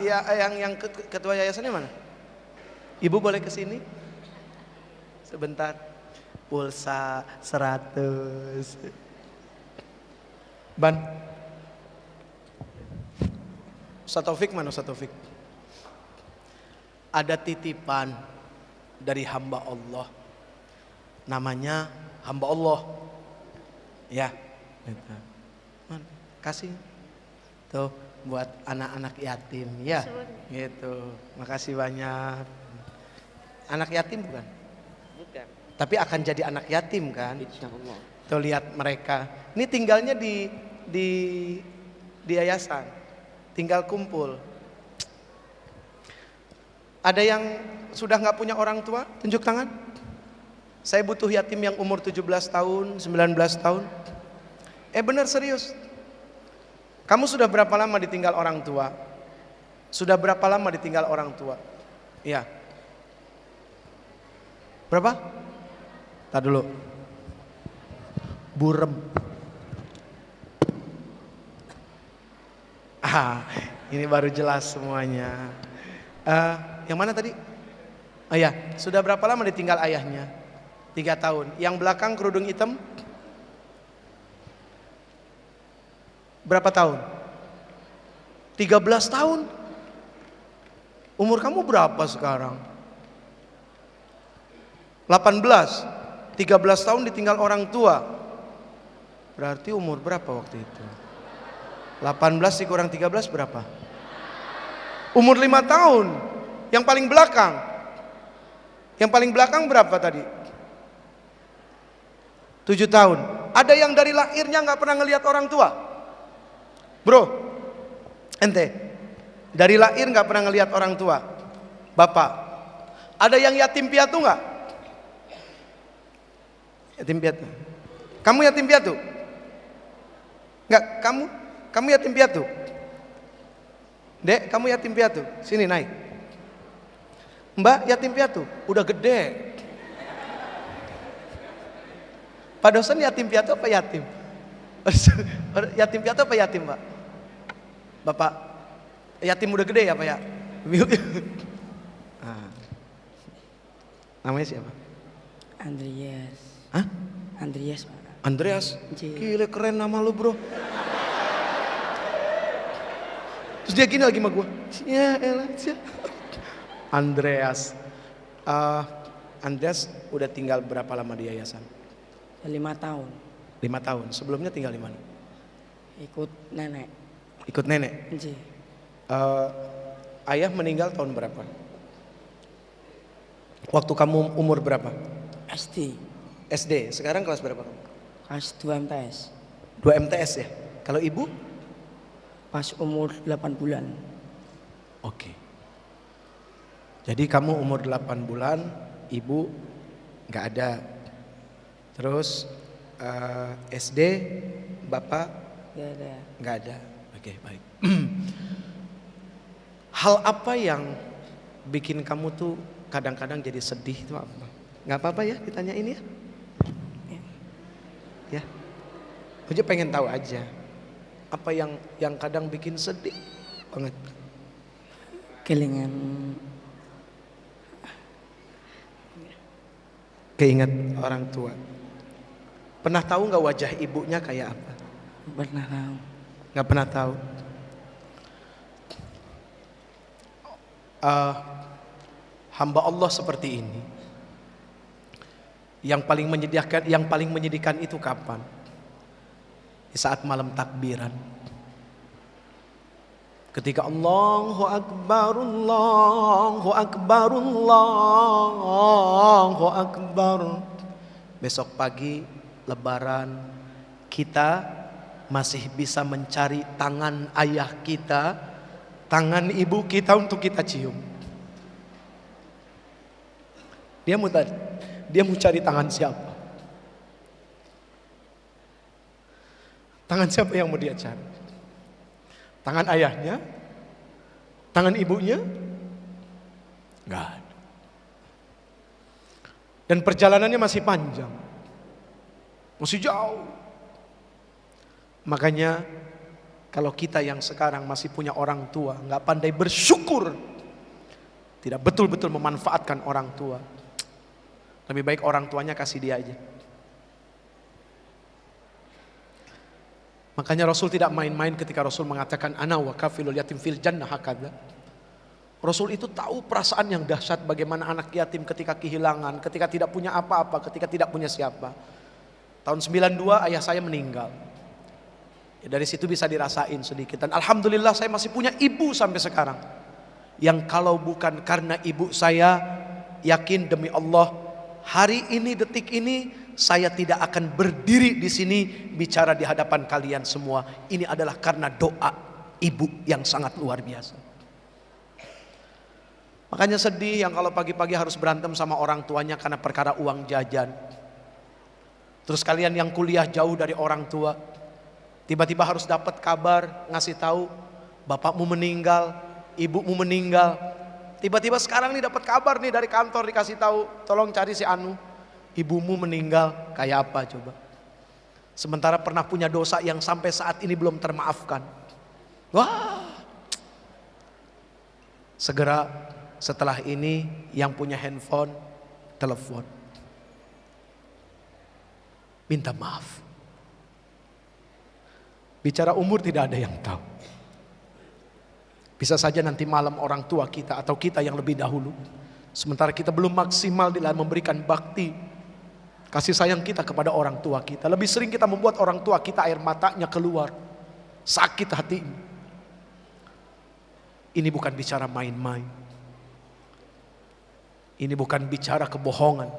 B: Ya, yang ketua yayasannya mana? Ibu boleh ke sini? Sebentar. Pulsa 100. Ban. Ustaz Taufik mana Ustaz Taufik? Ada titipan dari hamba Allah. Namanya hamba Allah. Ya. Kasih. Tuh buat anak-anak yatim ya. Gitu. Makasih banyak. Anak yatim bukan?
E: Bukan.
B: Tapi akan jadi anak yatim kan?
E: Insya Allah.
B: Tuh lihat mereka. Ini tinggalnya di yayasan. Tinggal kumpul. Ada yang sudah nggak punya orang tua? Tunjuk tangan. Saya butuh yatim yang umur 17 tahun, 19 tahun. Benar serius. Kamu sudah berapa lama ditinggal orang tua? Sudah berapa lama ditinggal orang tua? Iya. Berapa? Tar dulu. Burem. Ini baru jelas semuanya. Yang mana tadi? Oh ya, sudah berapa lama ditinggal ayahnya? 3 tahun. Yang belakang kerudung hitam? Berapa tahun? 13 tahun. Umur kamu berapa sekarang? 18. 13 tahun ditinggal orang tua. Berarti umur berapa waktu itu? 18 dikurang 13 berapa? Umur 5 tahun. Yang paling belakang. Yang paling belakang berapa tadi? 7 tahun. Ada yang dari lahirnya nggak pernah ngelihat orang tua? Bro, ente dari lahir nggak pernah ngelihat orang tua? Bapak, ada yang yatim piatu nggak? Yatim piatu. Kamu yatim piatu? Nggak, kamu yatim piatu? Dek, kamu yatim piatu? Sini naik. Mbak yatim piatu? Udah gede. Pak dosen yatim piatu apa yatim? Yatim piatu apa yatim, Pak? Bapak, yatim udah gede ya, Pak ya? Namanya siapa?
E: Andreas.
B: Hah?
E: Andreas, Pak.
B: Andreas? Gila keren nama lu, bro. Terus dia gini lagi sama gue. Ya elah, Andreas. Andreas udah tinggal berapa lama di yayasan?
E: 5 tahun.
B: 5 tahun. Sebelumnya tinggal di mana?
E: Ikut nenek.
B: Ikut nenek. Ayah meninggal tahun berapa? Waktu kamu umur berapa?
E: SD.
B: SD. Sekarang kelas berapa kamu?
E: Kelas 2 MTS.
B: 2 MTS ya. Kalau ibu?
E: Pas umur 8 bulan.
B: Oke. Jadi kamu umur 8 bulan, ibu nggak ada. Terus SD, bapak
E: Gak ada.
B: nggak ada. Oke, baik. Hal apa yang bikin kamu tuh kadang-kadang jadi sedih itu apa? Nggak apa-apa ya ditanyain ya? Ya. Aja pengen tahu aja. Apa yang kadang bikin sedih banget?
E: Kelingan.
B: Keinget orang tua. Pernah tahu nggak wajah ibunya kayak apa?
E: Pernah tahu.
B: Nggak pernah tahu. Hamba Allah seperti ini. Yang paling menyedihkan itu kapan? Di saat malam takbiran. Ketika Allahu Akbar, Allahu Akbar, Allahu Akbar. Besok pagi Lebaran, kita masih bisa mencari tangan ayah kita, tangan ibu kita untuk kita cium. Dia mau cari tangan siapa? Tangan siapa yang mau dia cari? Tangan ayahnya? Tangan ibunya? Enggak ada. Dan perjalanannya masih panjang. Masih jauh. Makanya kalau kita yang sekarang masih punya orang tua, nggak pandai bersyukur, tidak betul-betul memanfaatkan orang tua, lebih baik orang tuanya kasih dia aja. Makanya Rasul tidak main-main ketika Rasul mengatakan ana wa kafilul yatim fil jannah hakadha. Rasul itu tahu perasaan yang dahsyat bagaimana anak yatim ketika kehilangan, ketika tidak punya apa-apa, ketika tidak punya siapa. Tahun 92 ayah saya meninggal. Ya, dari situ bisa dirasain sedikit. Dan alhamdulillah saya masih punya ibu sampai sekarang. Yang kalau bukan karena ibu saya, yakin demi Allah hari ini, detik ini, saya tidak akan berdiri di sini bicara di hadapan kalian semua. Ini adalah karena doa ibu yang sangat luar biasa. Makanya sedih yang kalau pagi-pagi harus berantem sama orang tuanya karena perkara uang jajan. Terus kalian yang kuliah jauh dari orang tua, tiba-tiba harus dapat kabar ngasih tahu bapakmu meninggal, ibumu meninggal. Tiba-tiba sekarang nih dapat kabar nih dari kantor dikasih tahu, tolong cari si Anu, ibumu meninggal. Kayak apa coba? Sementara pernah punya dosa yang sampai saat ini belum termaafkan. Wah. Segera setelah ini yang punya handphone telepon, minta maaf. Bicara umur tidak ada yang tahu. Bisa saja nanti malam orang tua kita atau kita yang lebih dahulu, sementara kita belum maksimal dalam memberikan bakti kasih sayang kita kepada orang tua kita. Lebih sering kita membuat orang tua kita air matanya keluar, sakit hati. Ini bukan bicara main-main. Ini bukan bicara kebohongan.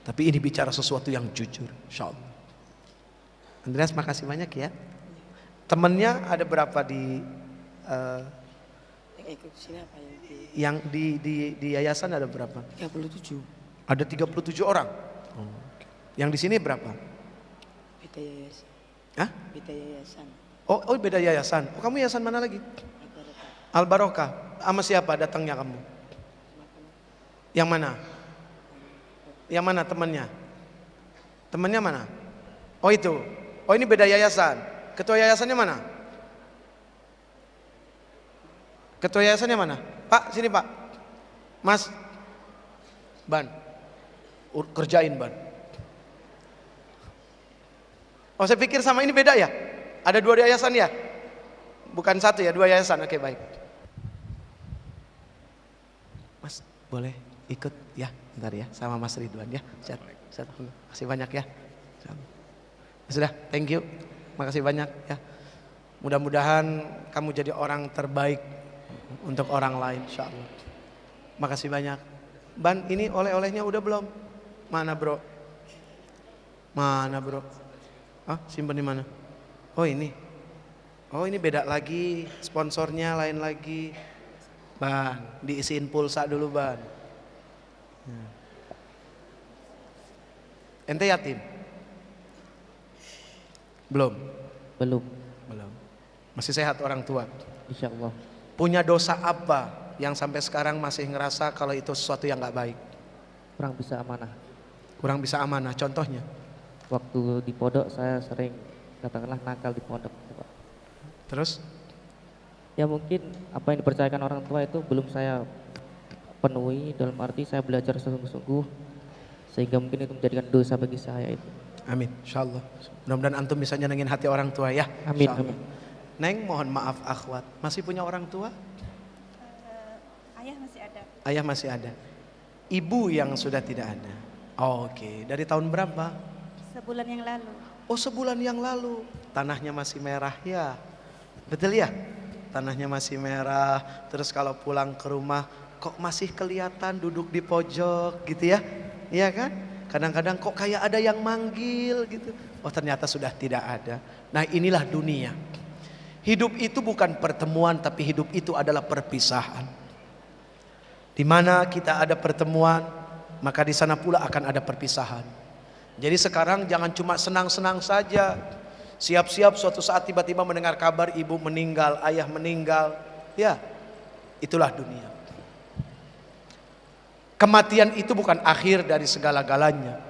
B: Tapi ini bicara sesuatu yang jujur, insyaallah. Andreas, makasih banyak ya. Temennya ada berapa di
E: Yang ikut sini apa
B: yang di yayasan ada berapa?
E: 37.
B: Ada 37 orang. Yang di sini berapa?
E: Beda yayasan.
B: Hah?
E: Beda yayasan.
B: Oh beda yayasan. Oh, kamu yayasan mana lagi? Al Barokah. Sama siapa datangnya kamu? Yang mana? Yang mana temannya? Temannya mana? Oh itu. Oh ini beda yayasan. Ketua yayasannya mana? Ketua yayasannya mana? Pak, sini Pak. Mas. Ban. Kerjain Ban. Oh saya pikir sama ini beda ya? Ada 2 yayasan ya? Bukan 1 ya, 2 yayasan. Oke baik. Mas boleh ikut ya, bentar ya, sama Mas Ridwan ya. Makasih banyak ya. Sudah, thank you. Makasih banyak ya. Mudah-mudahan kamu jadi orang terbaik untuk orang lain, insyaallah. Makasih banyak. Ban, ini oleh-olehnya udah belum? Mana bro? Mana bro? Ah, simpen di mana? Oh ini. Oh ini beda lagi, sponsornya lain lagi. Ban, diisiin pulsa dulu Ban. Ente yatim? Belum?
C: Belum,
B: Belum. Masih sehat orang tua?
C: insya Allah.
B: Punya dosa apa yang sampai sekarang masih ngerasa kalau itu sesuatu yang gak baik?
C: Kurang bisa amanah.
B: Kurang bisa amanah, contohnya?
C: Waktu di pondok saya sering katakanlah nakal di pondok. Pak.
B: Terus?
C: Ya mungkin apa yang dipercayakan orang tua itu belum saya penuhi, dalam arti saya belajar sungguh-sungguh sehingga mungkin itu menjadikan dosa bagi saya itu.
B: Amin, insyaallah. Mudah-mudahan antum bisa nyenengin hati orang tua ya.
C: Amin,
B: Insyaallah.
C: amin.
B: Neng, mohon maaf akhwat, masih punya orang tua?
F: Ayah masih ada.
B: Ayah masih ada. Ibu yang sudah tidak ada. Oke, dari tahun berapa?
F: Sebulan yang lalu.
B: Oh, sebulan yang lalu. Tanahnya masih merah ya. Betul ya? Tanahnya masih merah. Terus kalau pulang ke rumah kok masih kelihatan duduk di pojok gitu ya. Iya kan? Kadang-kadang kok kayak ada yang manggil gitu. Oh, ternyata sudah tidak ada. Nah, inilah dunia. Hidup itu bukan pertemuan, tapi hidup itu adalah perpisahan. Di mana kita ada pertemuan, maka di sana pula akan ada perpisahan. Jadi sekarang jangan cuma senang-senang saja. Siap-siap suatu saat tiba-tiba mendengar kabar ibu meninggal, ayah meninggal. Ya, itulah dunia. Kematian itu bukan akhir dari segala-galanya.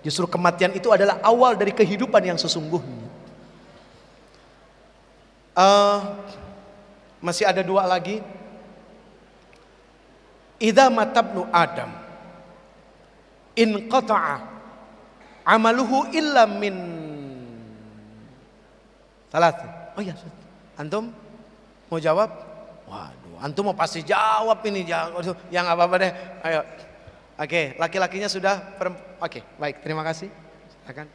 B: Justru kematian itu adalah awal dari kehidupan yang sesungguhnya. Masih ada 2 lagi. Idza matabnu Adam inqata'a amaluhu illa min salat. Oh iya, antum mau jawab? Waduh, antum mau pasti jawab ini. Yang apa-apa deh. Ayo. Oke, laki-lakinya sudah Oke, baik, terima kasih. Silakan.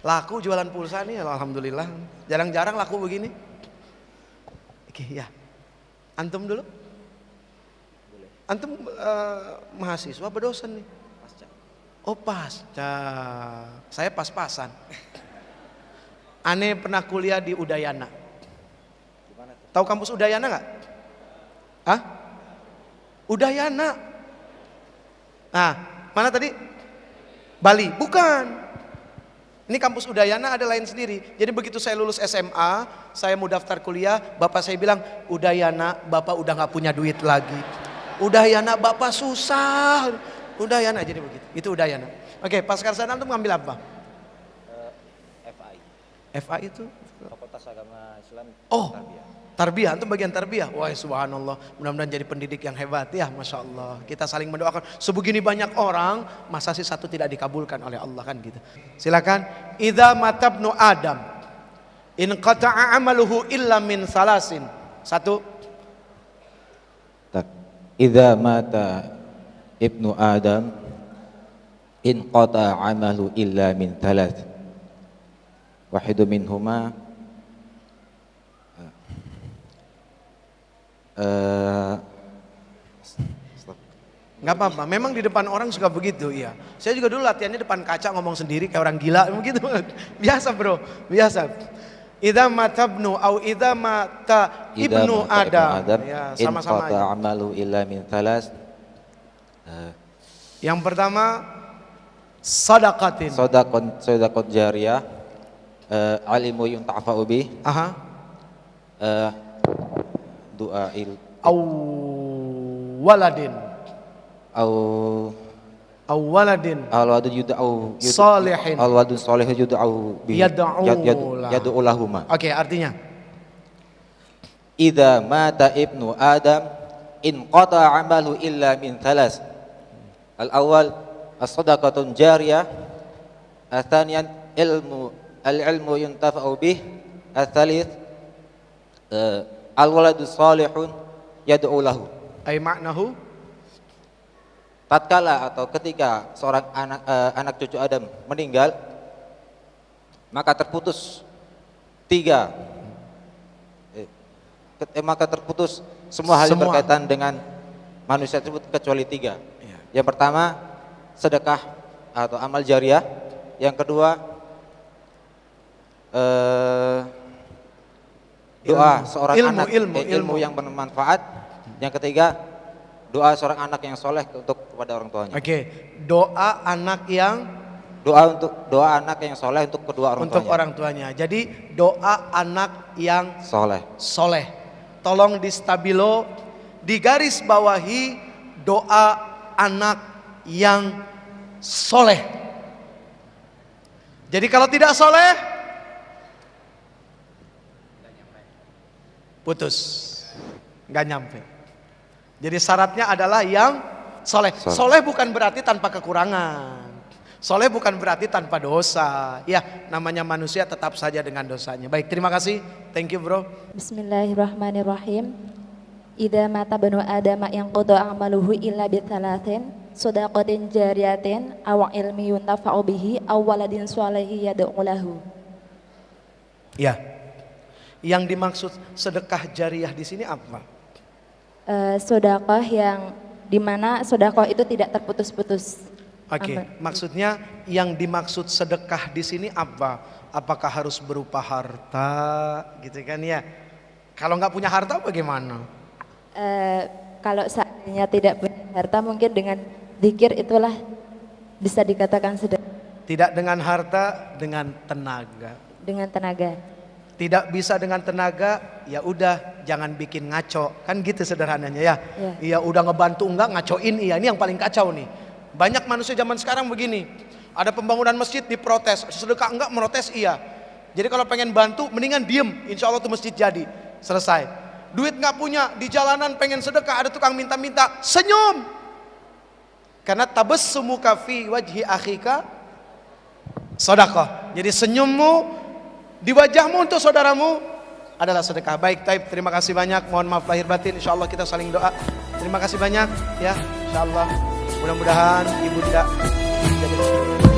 B: Laku jualan pulsa nih, alhamdulillah. Jarang-jarang laku begini. Oke, ya. Antum dulu. Antum mahasiswa berdosen nih? Oh pasca. Saya pas-pasan. Ane pernah kuliah di Udayana. Tahu kampus Udayana nggak? Hah? Udayana. Nah, mana tadi? Bali. Bukan. Ini kampus Udayana ada lain sendiri. Jadi begitu saya lulus SMA, saya mau daftar kuliah, bapak saya bilang, Udayana, bapak udah nggak punya duit lagi. Udayana, bapak susah. Udayana, jadi begitu. Itu Udayana. Oke, pas sarjana antum ngambil apa?
G: FI.
B: FI itu?
G: Fakultas Agama Islam.
B: Oh,
G: Tarbiyah.
B: tarbiyah, antum bagian tarbiyah. Wah, subhanallah. Mudah-mudahan jadi pendidik yang hebat ya, masya Allah. Kita saling mendoakan. Sebegini banyak orang, masa sih satu tidak dikabulkan oleh Allah kan gitu. Silakan. Idza matabnu Adam, in qata'a amaluhu illa min salasin. Satu.
G: Idza mata ibnu Adam, in qata'a amalu illa min thalath. Wahidu minhuma
B: Nggak apa-apa, memang di depan orang suka begitu, iya. Saya juga dulu latihannya depan kaca ngomong sendiri kayak orang gila, begitu. Biasa bro, biasa. Idza matabnu au idza mata ibnu Adam. Ya, sama-sama
G: in qata'a
B: aja.
G: amalu illa min thalath.
B: Yang pertama sadaqatin.
G: Sadaqat jariyah, alimu yuntafa'u bih,
B: Aha.
G: doa
B: Au waladin.
G: au
B: Waladin
G: al-wadud yud'au
B: salihin.
G: al-wadud salih yud'au bihi yad'u lahuma.
B: Oke, artinya
G: Idza mata ibnu Adam in qata'a amalu illa min thalas. Al-awwal as-sadaqatun jariyah, ats-tsaniyan al-ilmu yuntafa'u bih, ats-tsalits al-waladu salihun yad'u lahu.
B: ay maknahu
G: Tatkala atau ketika seorang anak cucu Adam meninggal, maka terputus semua hal yang berkaitan dengan manusia tersebut kecuali 3. Yang pertama sedekah atau amal jariah, yang kedua doa seorang anak ilmu yang bermanfaat, yang ketiga doa seorang anak yang soleh kepada orang tuanya.
B: Oke, doa anak yang
G: soleh untuk kedua orang
B: untuk
G: tuanya.
B: orang tuanya. Jadi doa anak yang soleh. Tolong di stabilo, di garis bawahi doa anak yang soleh. Jadi kalau tidak soleh, putus, nggak nyampe. Jadi syaratnya adalah yang soleh. Soleh bukan berarti tanpa kekurangan. Soleh bukan berarti tanpa dosa. Ya, namanya manusia tetap saja dengan dosanya. Baik, terima kasih. Thank you bro.
H: Bismillahirrahmanirrahim. Idza mata banu Adam yang qada amaluhu illa bi thalathin, shadaqatin jariyatin, aw ilmi yuntafa'u bihi, aw waladin shalihin yad'u lahu.
B: Ya. Yang dimaksud sedekah jariah di sini apa?
H: Sedekah yang dimana sedekah itu tidak terputus-putus.
B: Oke, maksudnya yang dimaksud sedekah di sini apa? Apakah harus berupa harta, gitu kan ya? Kalau nggak punya harta bagaimana?
H: Kalau seandainya tidak punya harta, mungkin dengan zikir itulah bisa dikatakan sedekah.
B: Tidak dengan harta, dengan tenaga.
H: Dengan tenaga.
B: Tidak bisa dengan tenaga, ya udah jangan bikin ngaco, kan gitu sederhananya ya. Iya udah ngebantu enggak ngacoin, iya ini yang paling kacau nih. Banyak manusia zaman sekarang begini, ada pembangunan masjid diprotes, sedekah enggak merotes iya. Jadi kalau pengen bantu mendingan diem, insya Allah tuh masjid jadi, selesai. Duit nggak punya, di jalanan pengen sedekah ada tukang minta-minta, senyum. Karena tabassumuka fi wajhi akhika sedekah. Jadi senyummu di wajahmu untuk saudaramu adalah sedekah. Baik, Taib, terima kasih banyak. Mohon maaf lahir batin. Insya Allah kita saling doa. Terima kasih banyak ya. Insya Allah mudah-mudahan ibu tidak jadi